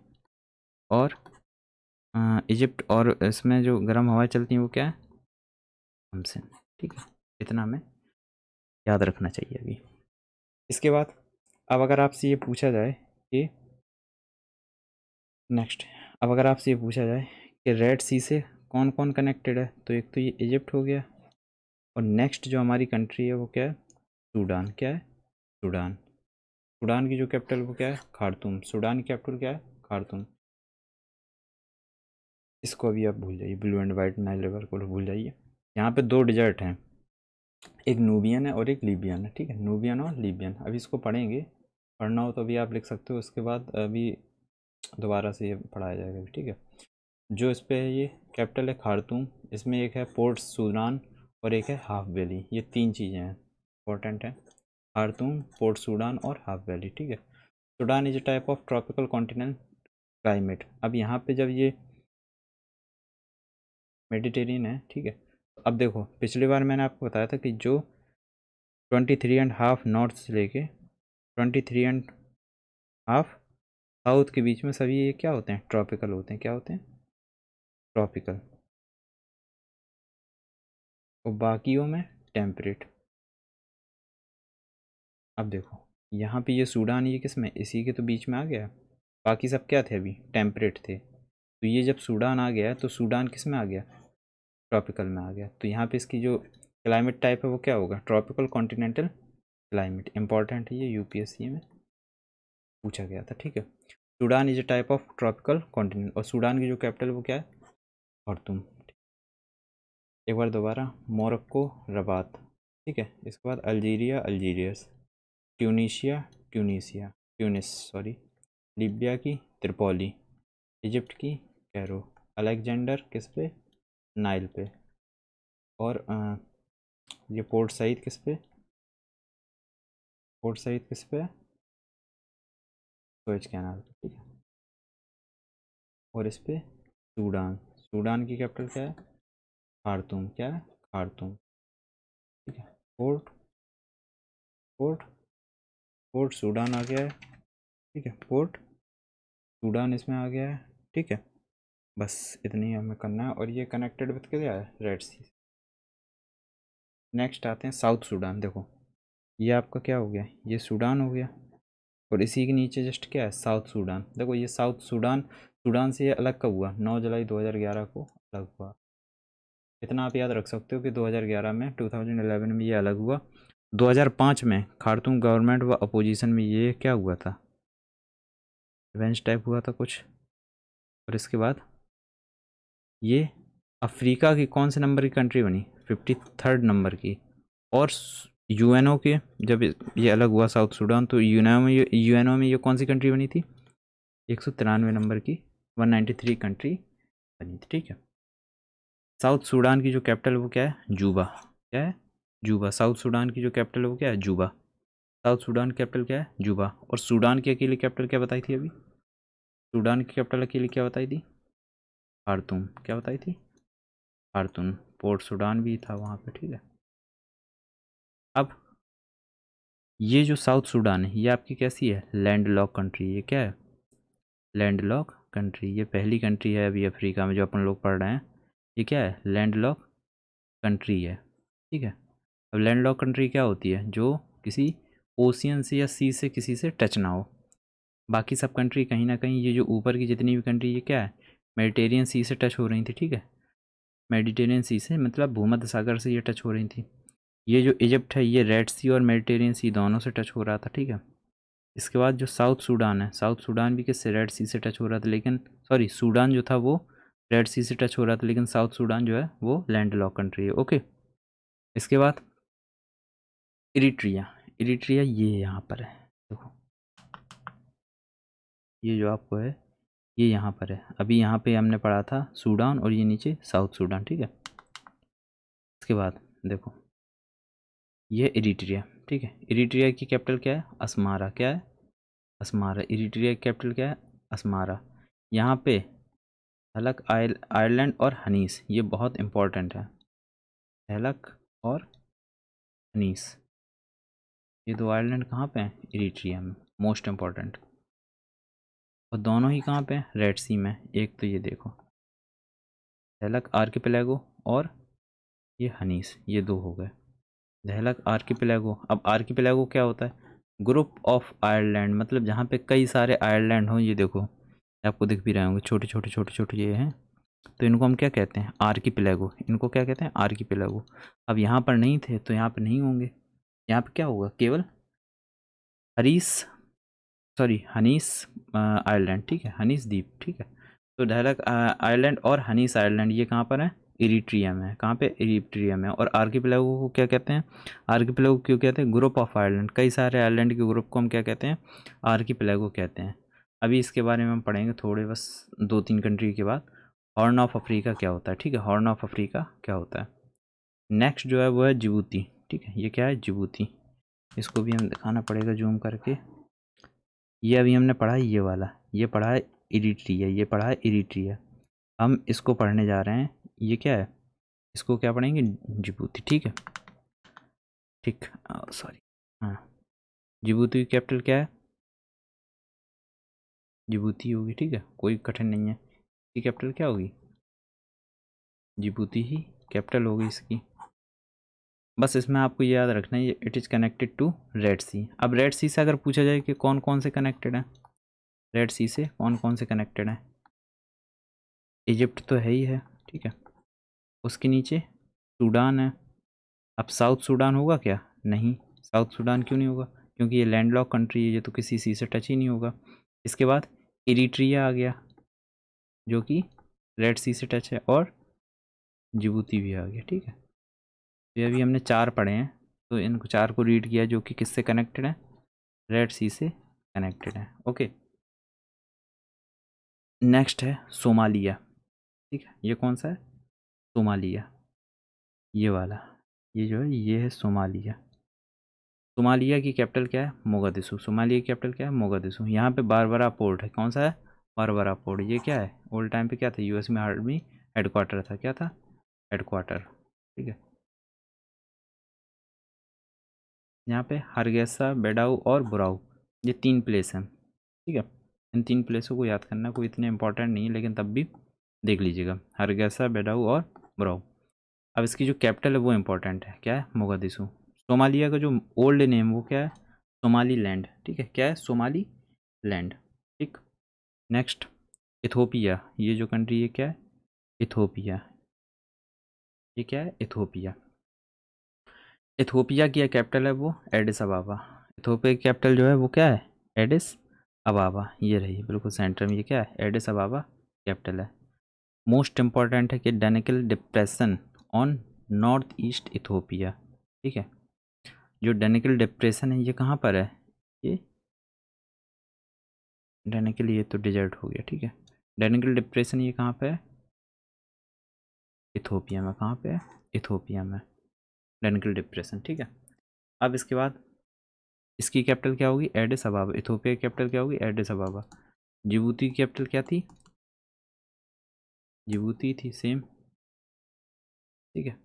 और इजिप्ट, और इसमें जो गर्म हवाएं चलती हैं वो क्या है, हमसे, ठीक है। इतना हमें याद रखना चाहिए अभी। इसके बाद अब अगर आपसे ये पूछा जाए कि नेक्स्ट, अब अगर आपसे ये पूछा जाए कि रेड सी से कौन कौन कनेक्टेड है, तो एक तो ये इजिप्ट हो गया, और नेक्स्ट जो हमारी कंट्री है वो क्या है, सूडान, क्या है, सूडान। सूडान की जो कैपिटल वो क्या है, खार्तूम, सूडान की कैपिटल क्या है, खार्तूम। इसको अभी आप भूल जाइए, blue and white Nile river को भूल जाइए। यहाँ पे दो डिजर्ट हैं, एक नूबियन है और एक लीबियन है, ठीक है, नूबियन और लीबियन। अभी इसको पढ़ेंगे, पढ़ना हो तो अभी आप लिख सकते हो, उसके बाद अभी दोबारा से ये पढ़ाया जाएगा, ठीक है। जो इस पे है ये कैपिटल है खार्तूम, इसमें एक है पोर्ट सूडान और एक है हाफ वैली, ये तीन चीज़ें हैं इंपॉर्टेंट हैं, खार्तूम, पोर्ट सूडान और हाफ वैली, ठीक है। Sudan is a type of tropical continent climate. अब यहाँ पे जब ये मेडिटेरियन है, ठीक है, तो अब देखो पिछली बार मैंने आपको बताया था कि जो 23.5 नॉर्थ से लेके 23.5 साउथ के बीच में सभी ये क्या होते हैं, ट्रॉपिकल होते हैं, क्या होते हैं, ट्रॉपिकल। और बाकियों में टेम्परेट। अब देखो यहाँ पे ये सूडान, ये किस में, इसी के तो बीच में आ गया, बाकी सब क्या थे, अभी टेम्परेट थे। तो ये जब सूडान आ गया तो सूडान किस में आ गया, ट्रॉपिकल में आ गया। तो यहाँ पे इसकी जो क्लाइमेट टाइप है वो क्या होगा, ट्रॉपिकल कॉन्टिनेंटल क्लाइमेट। इंपॉर्टेंट है ये, यूपीएससी में पूछा गया था, ठीक है। Sudan is a type of tropical continent, और सूडान की जो कैपिटल वो क्या है, खार्तूम। एक बार दोबारा, मोरक्को रबात, ठीक है। इसके बाद Algeria अल्जीरियस, Tunisia Tunisia Tunis sorry, Libya की त्रिपोली, इजिप्ट की कैरो, अलेक्जेंडर किस पे, नाइल पे, और ये पोर्ट सईद किस पे, पोर्ट सईद किस पे, सुएज कैनाल पे, ठीक है। और इस पे सूडान, सूडान की कैपिटल क्या है, खार्तूम, क्या है, खार्तूम, ठीक है। पोर्ट पोर्ट पोर्ट सूडान आ गया है, ठीक है, पोर्ट सूडान इसमें आ गया है, ठीक है। बस इतनी हमें करना है, और ये कनेक्टेड विथ क्या है, रेड सी। नेक्स्ट आते हैं साउथ सूडान। देखो ये आपका क्या हो गया, ये सूडान हो गया, और इसी के नीचे जस्ट क्या है, साउथ सूडान। देखो ये साउथ सूडान, सूडान से ये अलग कब हुआ, 9 जुलाई 2011 को अलग हुआ। इतना आप याद रख सकते हो कि 2011 में 2011 में ये अलग हुआ। 2005 में खार्तूम गवर्नमेंट व अपोजिशन में ये क्या हुआ था, रिवेंज टाइप हुआ था कुछ। और इसके बाद ये अफ्रीका की कौन से नंबर की कंट्री बनी, 53rd नंबर की। और यूएनओ के जब ये अलग हुआ साउथ सूडान, तो यूएनओ में ये कौन सी कंट्री बनी थी, 193 नंबर की, 193 कंट्री बनी थी, ठीक है। साउथ सूडान की जो कैपिटल वो क्या है, जूबा, क्या है, जूबा। साउथ सूडान की जो कैपिटल वो क्या है, जूबा। साउथ सूडान की कैपिटल क्या है, जूबा। और सूडान की अकेली कैपिटल क्या बताई थी अभी, सूडान की कैपिटल अकेली क्या बताई थी, खार्तूम, क्या बताई थी, खार्तूम। पोर्ट सूडान भी था वहाँ पे, ठीक है। अब ये जो साउथ सूडान है ये आपकी कैसी है, लैंड लॉक कंट्री। ये क्या है, लैंड लॉक कंट्री। ये पहली कंट्री है अभी अफ्रीका में जो अपन लोग पढ़ रहे हैं, ये क्या है, लैंड लॉक कंट्री है, ठीक है। अब लैंड लॉक कंट्री क्या होती है, जो किसी ओशियन से या सी से किसी से टच ना हो। बाकी सब कंट्री कहीं ना कहीं, ये जो ऊपर की जितनी भी कंट्री ये क्या है, मेडिटेरियन सी से टच हो रही थी, ठीक है। मेडिटेरियन सी से मतलब भूमध्य सागर से ये टच हो रही थी। ये जो इजिप्ट है ये रेड सी और मेडिटेरियन सी दोनों से टच हो रहा था, ठीक है। इसके बाद जो साउथ सूडान है, साउथ सूडान भी किससे, रेड सी से टच हो रहा था, लेकिन सॉरी सूडान जो था वो रेड सी से टच हो रहा था, लेकिन साउथ सूडान जो है वो लैंड लॉक कंट्री है, ओके। इसके बाद इरिट्रिया, इरिट्रिया ये यहाँ पर है, देखो ये जो आपको है ये यहाँ पर है। अभी यहाँ पे हमने पढ़ा था सूडान, और ये नीचे साउथ सूडान, ठीक है। इसके बाद देखो ये इरिट्रिया, ठीक है। इरिट्रिया की कैपिटल क्या है, अस्मारा, क्या है, अस्मारा। इरिट्रिया की कैपिटल क्या है, अस्मारा। यहाँ पे हेलक आयरलैंड और हनीस, ये बहुत इंपॉर्टेंट है, हेलक और हनीस, ये दो आयरलैंड कहाँ पे हैं, इरिट्रिया में, मोस्ट इम्पॉर्टेंट। और दोनों ही कहाँ पे हैं, रेड सी में। एक तो ये देखो हेलक आर्किपेलागो, और ये हनीस, ये दो हो गए। हेलक आर्किपेलागो, अब आर्किपेलागो क्या होता है, ग्रुप ऑफ आयरलैंड, मतलब जहाँ पे कई सारे आयरलैंड हों। ये देखो आपको दिख भी रहे होंगे, छोटे छोटे छोटे छोटे ये हैं, तो इनको हम क्या कहते हैं, आर्किपेलागो। इनको क्या कहते हैं, आर्किपेलागो। अब यहाँ पर नहीं थे तो यहाँ पर नहीं होंगे, यहाँ पे क्या होगा, केवल हरीस सॉरी हनीस आइलैंड, ठीक है, हनीस द्वीप, ठीक है। तो ढैलक आइलैंड और हनीस आइलैंड ये कहाँ पर है, इरिट्रिया में है। कहाँ पे, इरिट्रिया में। और आर्किपेलागो को क्या कहते हैं, आर्किपेलागो क्यों कहते हैं, ग्रुप ऑफ आइलैंड, कई सारे आइलैंड के ग्रुप को हम क्या कहते हैं, आर्किपेलागो कहते हैं। अभी इसके बारे में हम पढ़ेंगे थोड़े, बस 2-3 कंट्री के बाद। हॉर्न ऑफ अफ्रीका क्या होता है, ठीक है, हॉर्न ऑफ अफ्रीका क्या होता है। नेक्स्ट जो है वो है जिबूती, ठीक है। ये क्या है, जिबूती। इसको भी हम दिखाना पड़ेगा जूम करके। ये अभी हमने पढ़ा है ये वाला, ये पढ़ा है इरिट्रिया, ये पढ़ा है इरिट्रिया। हम इसको पढ़ने जा रहे हैं, ये क्या है, इसको क्या पढ़ेंगे, जिबूती, ठीक है, ठीक। सॉरी, हाँ, जिबूती की कैपिटल क्या है, जिबूती होगी, ठीक है, कोई कठिन नहीं है। इसकी कैपिटल क्या होगी, जिबूती ही कैपिटल होगी इसकी। बस इसमें आपको ये याद रखना है, ये it is connected to Red Sea. अब रेड सी से अगर पूछा जाए कि कौन कौन से कनेक्टेड हैं, रेड सी से कौन कौन से कनेक्टेड हैं, इजिप्ट तो है ही है, ठीक है। उसके नीचे सूडान है। अब साउथ सूडान होगा क्या, नहीं, साउथ सूडान क्यों नहीं होगा, क्योंकि ये लैंडलॉक कंट्री है, ये तो किसी सी से टच ही नहीं होगा। इसके बाद इरिट्रिया आ गया जो कि रेड सी से टच है, और जिबूती भी आ गया। ठीक है, तो अभी हमने 4 पढ़े हैं, तो इनको 4 को रीड किया जो कि किससे कनेक्टेड है, रेड सी से कनेक्टेड है। ओके, नेक्स्ट है सोमालिया। ठीक है, ये कौन सा है, सोमालिया, ये वाला, ये जो है ये है सोमालिया। सोमालिया की कैपिटल क्या है, मोगादिशु। सोमालिया की कैपिटल क्या है, मोगादिशु। यहाँ पे बारबरा पोर्ट है, कौन सा है, बारबरा पोर्ट। ये क्या है, ओल्ड टाइम पे क्या था, यूएस में आर्मी हेडक्वार्टर था, क्या था, हेडक्वार्टर। ठीक है, यहाँ पे हरगैसा, बेडाऊ और बुराऊ, ये 3 प्लेस हैं। ठीक है, इन 3 प्लेसों को याद करना कोई इतने इंपॉर्टेंट नहीं है, लेकिन तब भी देख लीजिएगा, हरगैसा, बेडाऊ और बुराऊ। अब इसकी जो कैपिटल है वो इम्पोर्टेंट है, क्या है, मोगादिशु। सोमालिया का जो ओल्ड नेम वो क्या है, सोमाली लैंड। ठीक है, क्या है, सोमाली लैंड। ठीक, नेक्स्ट इथोपिया, ये जो कंट्री है क्या है, इथोपिया, ये क्या है, इथोपिया। इथोपिया की कैपिटल है वो एडिस अबाबा। इथोपिया की कैपिटल जो है वो क्या है, एडिस अबाबा, ये रही बिल्कुल सेंटर में, ये क्या है, एडिस अबाबा कैपिटल है। मोस्ट इम्पॉर्टेंट है कि Danakil depression on north east Ethiopia. ठीक है, जो डेनिकल डिप्रेशन है ये कहाँ पर है, ये डेनिकल, ये तो डिजर्ट हो गया। ठीक है, डेनिकल डिप्रेशन ये कहाँ पे है, इथोपिया में। कहाँ पे है, इथोपिया में, डेनिकल डिप्रेशन। ठीक है, अब इसके बाद इसकी कैपिटल क्या होगी, एडिस अबाबा। इथोपिया की कैपिटल क्या होगी, एडिस अबाबा। जिबूती की कैपिटल क्या थी, जिबूती थी, सेम। ठीक है,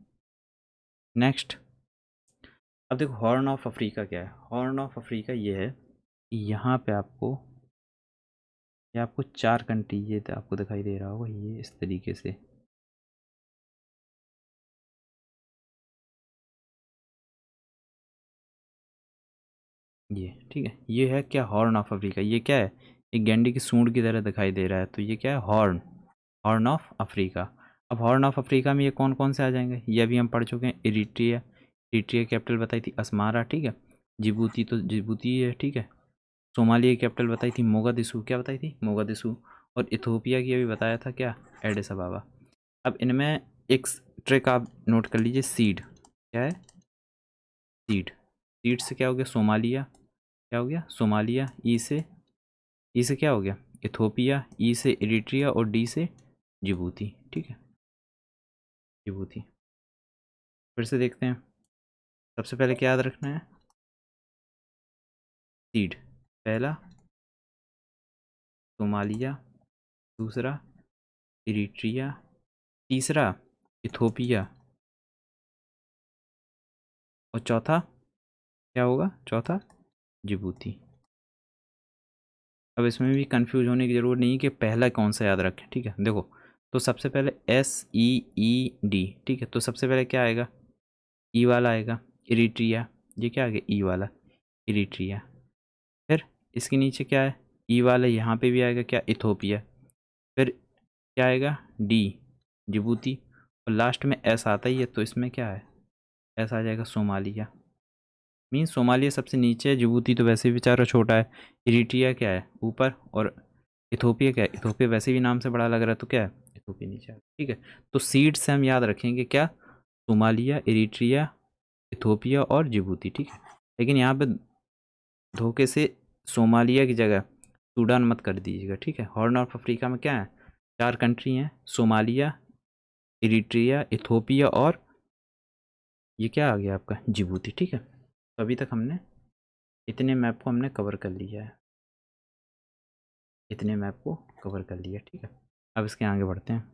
नेक्स्ट, अब देखो हॉर्न ऑफ अफ्रीका क्या है। हॉर्न ऑफ अफ्रीका ये है, यहाँ पे आपको, ये आपको 4 कंट्री, ये तो आपको दिखाई दे रहा होगा, ये इस तरीके से, ये। ठीक है, ये है क्या, हॉर्न ऑफ अफ्रीका। ये क्या है, एक गेंडे की सूंड की तरह दिखाई दे रहा है, तो ये क्या है, हॉर्न, हॉर्न ऑफ अफ्रीका। अब हॉर्न ऑफ अफ्रीका में ये कौन कौन से आ जाएंगे, ये अभी हम पढ़ चुके हैं, इरिट्रिया, इरिट्रिया कैपिटल बताई थी अस्मारा। ठीक है, जिबूती तो जिबूती है। ठीक है, सोमालिया की कैपिटल बताई थी मोगादिशु, क्या बताई थी, मोगादिशु। और इथोपिया की अभी बताया था क्या, एडिस अबाबा। अब इनमें एक ट्रिक आप नोट कर लीजिए, सीड क्या है, सीड, सीड से क्या हो गया, सोमालिया, क्या हो गया, सोमालिया। ई से क्या हो गया, इथोपिया। ई से इरिट्रिया, और डी से जिबूती। ठीक है, जिबूती। फिर से देखते हैं, सबसे पहले क्या याद रखना है, सीड, पहला सोमालिया, दूसरा इरिट्रिया, तीसरा इथोपिया, और चौथा क्या होगा, चौथा जिबूती। अब इसमें भी कंफ्यूज होने की ज़रूरत नहीं है कि पहला कौन सा याद रखें। ठीक है, देखो, तो सबसे पहले SEED। ठीक है, तो सबसे पहले क्या आएगा, ई वाला आएगा, इरिट्रिया। ये क्या आ गया, ई वाला, इरिट्रिया। फिर इसके नीचे क्या है, ई वाला, यहाँ पे भी आएगा क्या, इथोपिया। फिर क्या आएगा, डी, जिबूती। और लास्ट में एस आता ही है, तो इसमें क्या है, एस आ जाएगा, सोमालिया। मीन सोमालिया सबसे नीचे है, जिबूती तो वैसे भी बेचारा छोटा है, इरिट्रिया क्या है ऊपर, और इथोपिया क्या है, इथोपिया वैसे भी नाम से बड़ा लग रहा है, तो क्या है, इथोपिया नीचे है। ठीक है, तो सीड से हम याद रखेंगे क्या, सोमालिया, इरिट्रिया, इथोपिया और जिबूती। ठीक है, लेकिन यहाँ पे धोखे से सोमालिया की जगह सूडान मत कर दीजिएगा। ठीक है, हॉर्न ऑफ अफ्रीका में क्या है, 4 कंट्री हैं, सोमालिया, इरिट्रिया, इथोपिया और ये क्या आ गया आपका, जिबूती। ठीक है, तो अभी तक हमने इतने मैप को हमने कवर कर लिया है, इतने मैप को कवर कर लिया। ठीक है, अब इसके आगे बढ़ते हैं।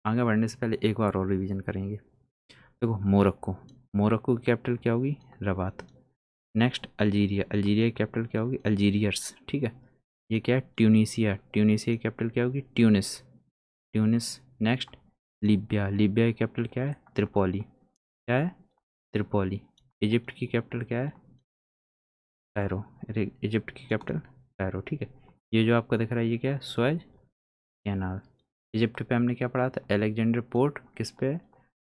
आगे बढ़ने से पहले एक बार और रिवीजन करेंगे। देखो, मोरक्को, मोरक्को की कैपिटल क्या होगी, रबात। नेक्स्ट अल्जीरिया, अल्जीरिया की कैपिटल क्या होगी, अल्जीरियर्स। ठीक है, ये क्या है, ट्यूनीसिया, ट्यूनीसिया की कैपिटल क्या होगी, Tunis, Tunis. Next Libya, Libya की कैपिटल क्या है, त्रिपोली, क्या है, त्रिपोली। इजिप्ट की कैपिटल क्या है, कायरो, इजिप्ट की कैपिटल कायरो। ठीक है, ये जो आपको दिख रहा है ये क्या है, सुएज कैनाल। इजिप्ट पे हमने क्या पढ़ा था, अलेक्जेंडर पोर्ट किस पे,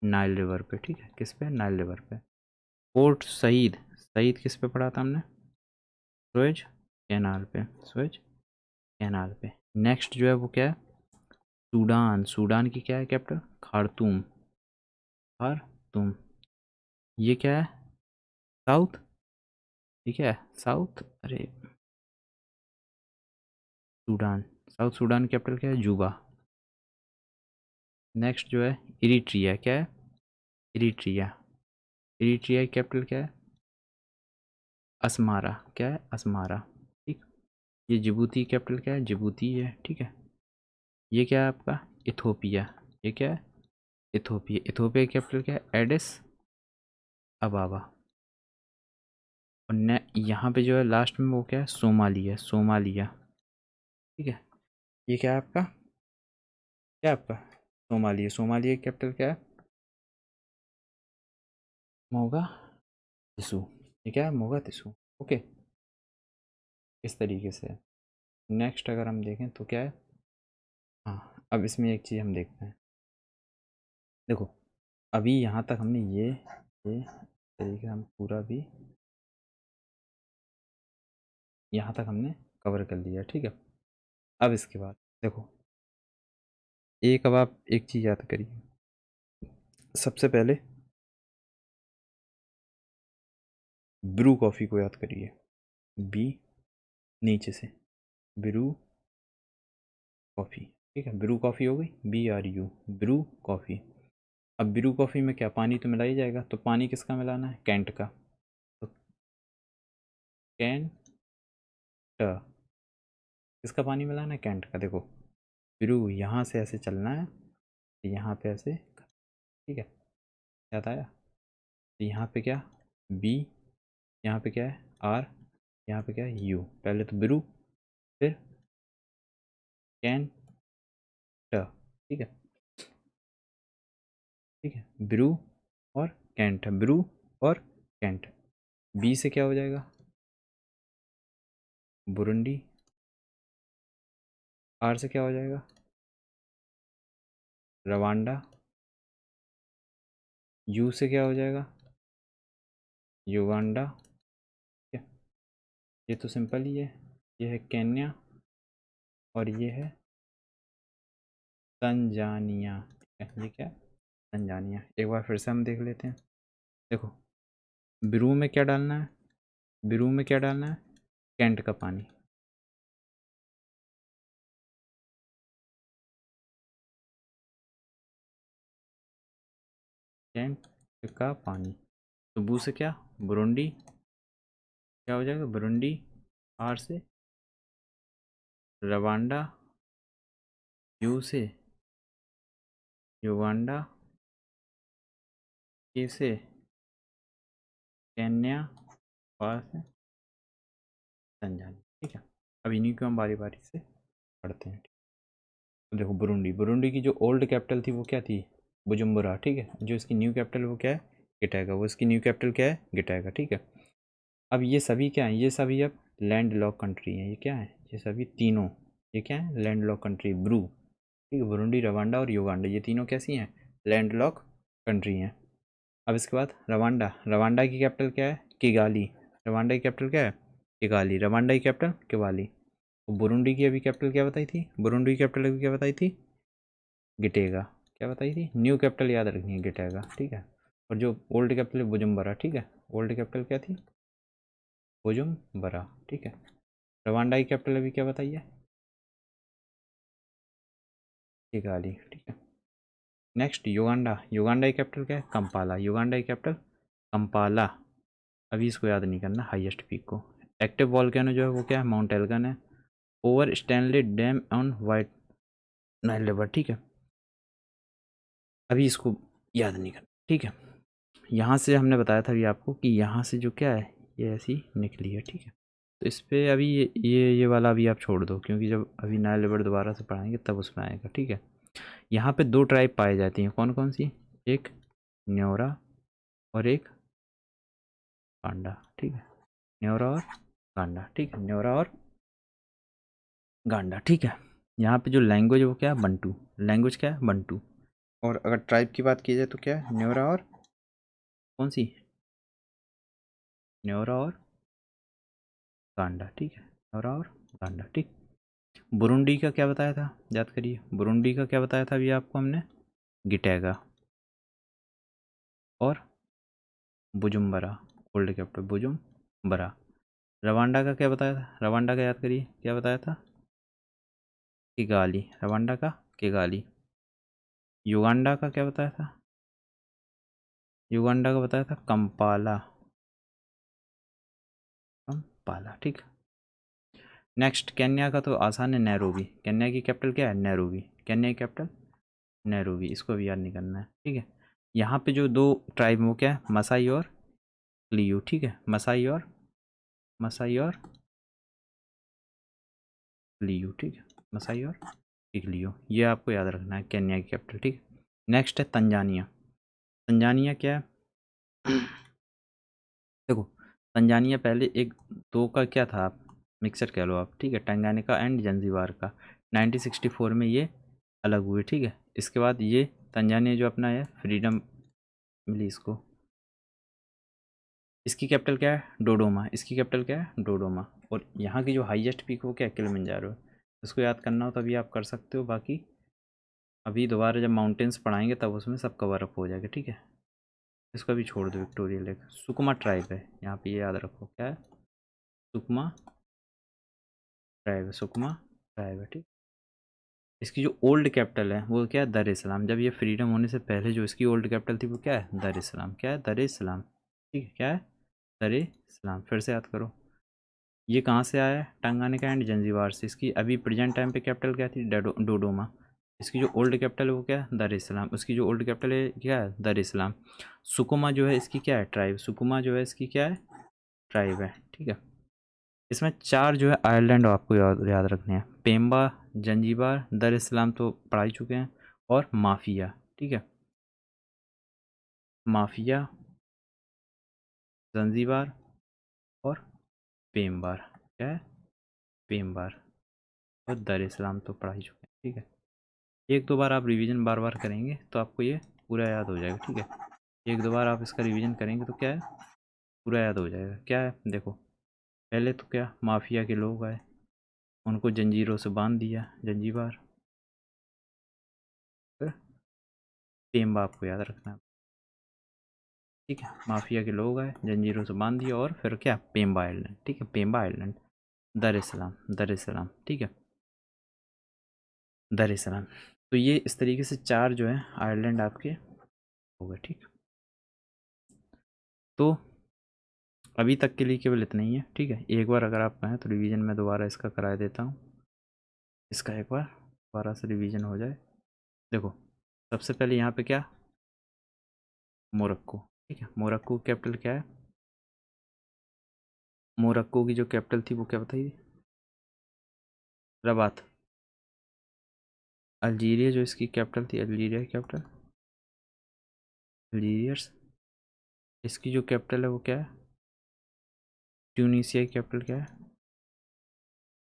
नाइल रिवर पे। ठीक है, किस पे, नाइल रिवर पे। पोर्ट सईद, सईद किस पे पढ़ा था हमने, सुएज कैनाल पे, स्वेज कैनाल पे। नेक्स्ट जो है वो क्या है, सूडान। सूडान की क्या है कैपिटल, खार्तूम। खार्तूम। ये क्या है, साउथ, ठीक है साउथ, अरे सूडान, साउथ सूडान कैपिटल क्या है, जूबा। नेक्स्ट जो है इरिट्रिया, क्या है, इरिट्रिया। इरिट्रिया की कैपिटल क्या है, असमारा, क्या है, असमारा। ठीक। ये जिबूती कैपिटल क्या है, जिबूती है, ठीक है। ये क्या है आपका, इथोपिया। ये क्या है, इथोपिया। इथोपिया की कैपिटल क्या है, एडिस अबाबा। और न यहाँ पे जो है लास्ट में वो क्या है, सोमालिया, सोमालिया, ठीक है। ये क्या है आपका, क्या है आपका, सोमालिया। सोमालिया की कैपिटल क्या है, मोगा तिसु। ये क्या है, मोगा तिसु, ओके। इस तरीके से। नेक्स्ट अगर हम देखें तो क्या है, हाँ अब इसमें एक चीज़ हम देखते हैं। देखो अभी यहाँ तक हमने ये तरीके हम पूरा भी यहाँ तक हमने कवर कर लिया, ठीक है। अब इसके बाद देखो, एक अब आप एक चीज़ याद करिए, सबसे पहले ब्रू कॉफ़ी को याद करिए, बी नीचे से, ब्रू कॉफ़ी, ठीक है। ब्रू कॉफ़ी हो गई, BRU, ब्रू कॉफ़ी। अब ब्रू कॉफ़ी में क्या, पानी तो मिला ही जाएगा, तो पानी किसका मिलाना है, कैंट का। तो कैंट, किसका पानी मिलाना है, कैंट का। देखो ब्रू यहाँ से ऐसे चलना है, यहाँ पे ऐसे, ठीक है, याद आया। तो यहाँ पे क्या, बी, यहाँ पे क्या है, आर, यहाँ पे क्या है, यू। पहले तो ब्रू, फिर कैन, ठीक है, ठीक है। ब्रू और कैंट, ब्रू और कैंट। बी से क्या हो जाएगा, बुरुंडी। आर से क्या हो जाएगा, रवांडा। यू से क्या हो जाएगा, युगांडा, ठीक है। ये तो सिंपल ही है, ये है केन्या और ये है तंजानिया, ठीक है। ये क्या है, तंजानिया। एक बार फिर से हम देख लेते हैं। देखो ब्रू में क्या डालना है, ब्रू में क्या डालना है, कैंट का पानी, कैंट का पानी। तो बू से क्या, बुरुंडी, क्या हो जाएगा, बुरुंडी। आर से रवांडा, यू से युगांडा, के से केन्या, और से तंजानिया, ठीक है। अब इन्हीं को हम बारी बारी से पढ़ते हैं। तो देखो बुरुंडी, बुरुंडी की जो ओल्ड कैपिटल थी वो क्या थी, बुजुम्बुरा, ठीक है। जो इसकी न्यू कैपिटल वो क्या है, गिटागा। वो इसकी न्यू कैपिटल क्या है, गिटागा, ठीक है। अब ये सभी क्या है, ये सभी अब लैंड लॉक कंट्री हैं। ये क्या है, ये सभी तीनों, ये क्या है, लैंड लॉक कंट्री, ब्रू, ठीक है। बुरुंडी, रवांडा और युगांडा, ये तीनों कैसी हैं, लैंड लॉक कंट्री हैं। अब इसके बाद रवांडा, रवांडा की कैपिटल क्या है, किगाली। रवांडा की कैपिटल क्या है, किगाली। रवांडा की कैपिटल किगाली। तो बुरुंडी की अभी कैपिटल क्या बताई थी, बुरुंडी की कैपिटल अभी क्या बताई थी, गिटेगा। क्या बताई थी, न्यू कैपिटल याद रखनी है, गिटेगा, ठीक है। और जो ओल्ड कैपिटल है बुजुम्बरा, ठीक है। ओल्ड कैपिटल क्या थी, बुजुम्बरा, ठीक है। रवांडा की कैपिटल अभी क्या बताइए, किगाली, ठीक है। नेक्स्ट युगांडा, युगांडा की कैपिटल क्या है, कंपाला। युगांडा की कैपिटल कंपाला। अभी इसको याद नहीं करना, हाईएस्ट पीक को। एक्टिव वॉल्केनो जो है वो क्या है, माउंट एल्गन है। Over Stanley dam on white Nile river, ठीक है। अभी इसको याद नहीं करना, ठीक है। यहाँ से हमने बताया था अभी आपको कि यहाँ से जो क्या है, ये ऐसी निकली है, ठीक है। तो इस पे अभी ये वाला अभी आप छोड़ दो, क्योंकि जब अभी नाइल रिवर दोबारा से पढ़ाएंगे तब उसमें आएगा, ठीक है। यहाँ पे दो ट्राइब पाई जाती हैं, कौन कौन सी, एक न्योरा और एक कांडा, ठीक है। न्योरा और गांडा, ठीक है, न्योरा और गांडा, ठीक है। यहाँ पे जो लैंग्वेज है वो क्या है, बंटू। लैंग्वेज क्या है, बंटू। और अगर ट्राइब की बात की जाए तो क्या है, न्योरा और कौन सी, न्योरा और गांडा, ठीक है। और उगांडा। ठीक। बुरुंडी का क्या बताया था, याद करिए। बुरुंडी का क्या बताया था अभी आपको हमने, गिटैगा और बुजुम्बरा, ओल्ड कैपिटल बुजुम्बरा। रवांडा का क्या बताया था, रवांडा का याद करिए, क्या बताया था, किगाली। रवांडा का किगाली। युगांडा का क्या बताया था, युगांडा का बताया था कंपाला, कंपाला। ठीक। नेक्स्ट केन्या का तो आसान है, नैरोबी। केन्या की कैपिटल क्या है, नैरोबी। केन्या की कैपिटल नैरोबी, इसको भी याद नहीं करना है। ठीक है। यहाँ पे जो दो ट्राइब वो क्या है, मसाई और क्लियो। ठीक है, मसाई और क्लियो। ठीक है, मसाई और क्लियो, ये आपको याद रखना है, केन्या की कैपिटल। ठीक है। नेक्स्ट है तंजानिया। तंजानिया क्या है देखो, तंजानिया पहले एक दो का क्या था, आप मिक्सर कह लो आप। ठीक है, टंगानिका एंड जंजीबार का 1964 में ये अलग हुए। ठीक है। इसके बाद ये तंजानिया जो अपना है, फ्रीडम मिली इसको। इसकी कैपिटल क्या है, डोडोमा। इसकी कैपिटल क्या है, डोडोमा। और यहाँ की जो हाईएस्ट पीक वो क्या है, किलिमंजारो है। इसको याद करना हो तभी आप कर सकते हो, बाकी अभी दोबारा जब माउंटेन्स पढ़ाएंगे तब उसमें सब कवर अप हो जाएगा। ठीक है, इसको भी छोड़ दो, विक्टोरिया लेक। सुकमा ट्राइब है यहाँ पे, ये याद रखो, क्या है, सुकमा ट्राइब है, सुकमा ट्राइब है। ठीक। इसकी जो ओल्ड कैपिटल है वो क्या है, दर इस्लाम। जब ये फ्रीडम होने से पहले जो इसकी ओल्ड कैपिटल थी वो क्या है, दर इस्लाम। क्या है, दर इस्लाम। ठीक है, क्या है, दर इस्लाम। फिर से याद करो, ये कहाँ से आया है, टंगानिका एंड जंजीबार से। इसकी अभी प्रेजेंट टाइम पे कैपिटल क्या थी, डोडोमा। इसकी जो ओल्ड कैपिटल है वो क्या है, दर इस्लाम। उसकी जो ओल्ड कैपिटल है क्या है, दर इस्लाम। सुकुमा जो है इसकी क्या है, ट्राइब। सुकुमा जो है इसकी क्या है, ट्राइब है। ठीक है। इसमें चार जो है आयरलैंड आपको याद याद रखने हैं, पेम्बा, जंजीबार, दर इस्लाम तो पढ़ा ही चुके हैं, और माफिया। ठीक है, माफिया, जंजीबार और पेम्बार। क्या है, पेम्बार और दर इस्लाम तो पढ़ा ही चुके हैं। ठीक है, एक दो बार आप रिवीजन बार बार करेंगे तो आपको ये पूरा याद हो जाएगा। ठीक है, एक दो बार आप इसका रिवीजन करेंगे तो क्या है, पूरा याद हो जाएगा। क्या है देखो, पहले तो क्या, माफिया के लोग आए, उनको जंजीरों से बांध दिया, जंजीबार। फिर पेम्बा आपको याद रखना है। ठीक है, माफिया के लोग आए, जंजीरों से बांध दिया, और फिर क्या, पेम्बा आइलैंड। ठीक है, पेम्बा आइलैंड, दर इस्लाम, दर इस्लाम। ठीक है, दर इस्लाम। तो ये इस तरीके से चार जो है आयरलैंड आपके हो गए। ठीक, तो अभी तक के लिए केवल इतना ही है। ठीक है, एक बार अगर आप कहें तो रिवीजन में दोबारा इसका करा देता हूँ, इसका एक बार दोबारा से रिवीजन हो जाए। देखो, सबसे पहले यहाँ पे क्या, मोरक्को। ठीक है, मोरक्को की कैपिटल क्या है, मोरक्को की जो कैपिटल थी वो क्या बताइए, रबात। अल्जीरिया जो इसकी कैपिटल थी, अल्जीरिया की कैपिटल अल्जीरियस। इसकी जो कैपिटल है वो क्या है, ट्यूनीसिया की कैपिटल क्या है,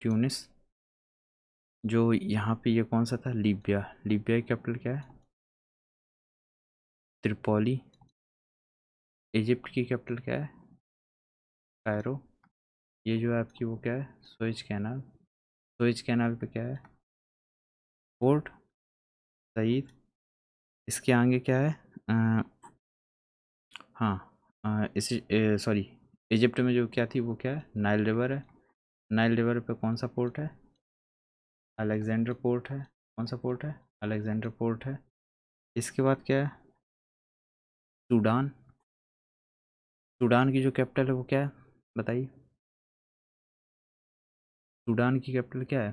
ट्यूनिस। जो यहाँ पे ये कौन सा था, लीबिया। लीबिया की कैपिटल क्या है, त्रिपोली। इजिप्ट की कैपिटल क्या है, कायरो। ये जो है आपकी वो क्या है, सुएज कैनाल। सुएज कैनाल पे क्या है, पोर्ट सईद। इसके आगे क्या है, हाँ, इसी सॉरी, इजिप्ट में जो क्या थी वो क्या है, नाइल रिवर है। नाइल रिवर पे कौन सा पोर्ट है, अलेक्जेंडर पोर्ट है। कौन सा पोर्ट है, अलेक्जेंडर पोर्ट है। इसके बाद क्या है, सूडान। सूडान की जो कैपिटल है वो क्या है, बताइए, सूडान की कैपिटल क्या है,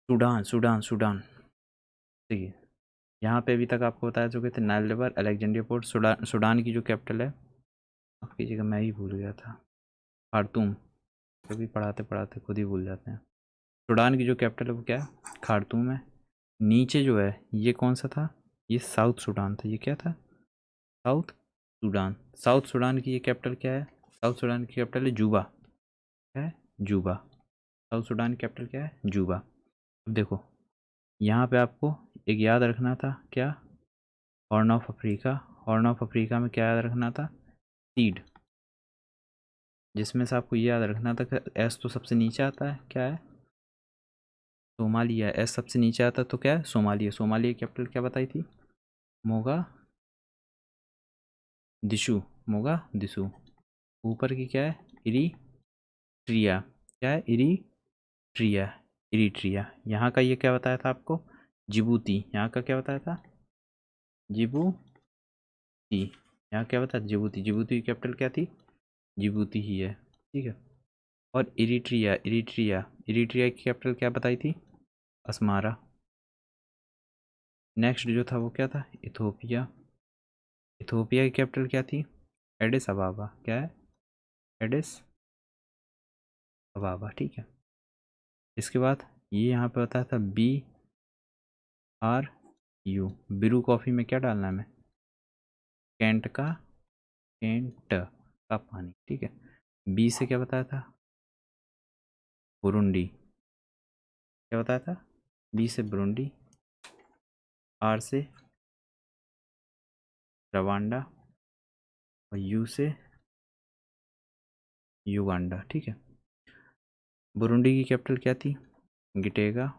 सूडान, सूडान, सूडान। देखिए, यहाँ पे अभी तक आपको बता चुके थे, Nile river, Alexandria port, Sudan. Sudan की जो कैपिटल है, आपकी जगह मैं ही भूल गया था, खार्तूम। कभी पढ़ाते पढ़ाते खुद ही भूल जाते हैं। सूडान की जो कैपिटल है वो क्या है, खार्तूम है। नीचे जो है ये कौन सा था, ये साउथ सूडान था। ये क्या था, साउथ सूडान। साउथ सूडान की ये कैपिटल क्या है, साउथ सूडान की कैपिटल है जूबा। क्या है, जूबा। साउथ सूडान की कैपिटल क्या है, जूबा। अब देखो, यहाँ पे आपको एक याद रखना था, क्या, horn of Africa. Horn of Africa में क्या याद रखना था, सीड, जिसमें से आपको ये याद रखना था कि एस तो सबसे नीचे आता है, क्या है, सोमालिया। एस सबसे नीचे आता तो क्या है, सोमालिया। सोमालिया कैपिटल क्या बताई थी, मोगा दिशु, मोगा दिशु। ऊपर की क्या है, इरीट्रिया, क्या है, इरीट्रिया, इरीट्रिया। यहाँ का ये क्या बताया था आपको, जिबूती। यहाँ का क्या बताया था, जिबूती। यहाँ क्या बताया, जिबूती। जिबूती की कैपिटल क्या थी, जिबूती ही है, ठीक है। और इरीट्रिया, इरीट्रिया, इरीट्रिया की कैपिटल क्या बताई थी, अस्मारा। नेक्स्ट जो था वो क्या था, इथोपिया। इथोपिया की कैपिटल क्या थी, एडिस अबाबा। क्या है, एडिस अबाबा, ठीक है। इसके बाद ये यहाँ पे बताया था BRU, बिरू कॉफ़ी में क्या डालना है हमें, कैंट का पानी, ठीक है। बी से क्या बताया था, बुरुंडी। क्या बताया था, बी से बुरुंडी। आर से रवांडा। और यू से युगांडा, ठीक है। बुरुंडी की कैपिटल क्या थी, गिटेगा।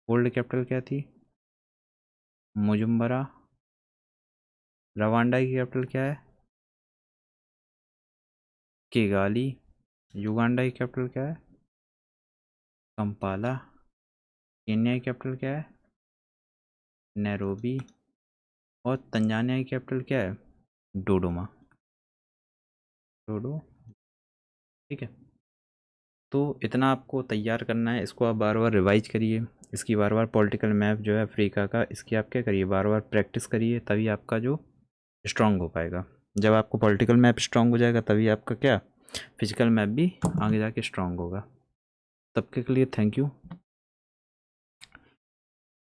ओल्ड कैपिटल क्या थी, मुजुम्बरा। रवांडा की कैपिटल क्या है, किगाली। युगांडा की कैपिटल क्या है, कंपाला। केन्या की कैपिटल क्या है, नैरोबी। और तंजानिया की कैपिटल क्या है, डोडोमा, डोडो, ठीक है। तो इतना आपको तैयार करना है, इसको आप बार बार रिवाइज करिए। इसकी बार बार पॉलिटिकल मैप जो है अफ्रीका का, इसकी आप क्या करिए, बार बार प्रैक्टिस करिए, तभी आपका जो स्ट्रांग हो पाएगा। जब आपको पॉलिटिकल मैप स्ट्रांग हो जाएगा तभी आपका क्या, फिजिकल मैप भी आगे जाके स्ट्रांग होगा। तब के लिए थैंक यू।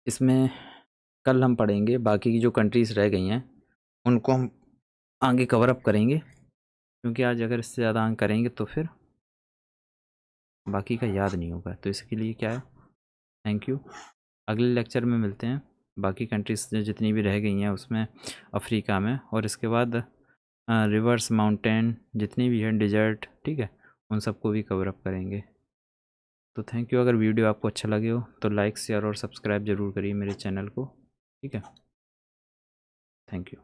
इसमें कल हम पढ़ेंगे बाकी की जो कंट्रीज़ रह गई हैं उनको हम आगे कवर अप करेंगे, क्योंकि आज अगर इससे ज़्यादा अंक करेंगे तो फिर बाकी का याद नहीं होगा। तो इसके लिए क्या है, थैंक यू। अगले लेक्चर में मिलते हैं, बाकी कंट्रीज जितनी भी रह गई हैं उसमें अफ्रीका में, और इसके बाद रिवर्स, माउंटेन, जितनी भी हैं, डिजर्ट, ठीक है, उन सबको भी कवर अप करेंगे। तो थैंक यू। अगर वीडियो आपको अच्छा लगे हो तो लाइक, शेयर और सब्सक्राइब ज़रूर करिए मेरे चैनल को, ठीक है। Thank you.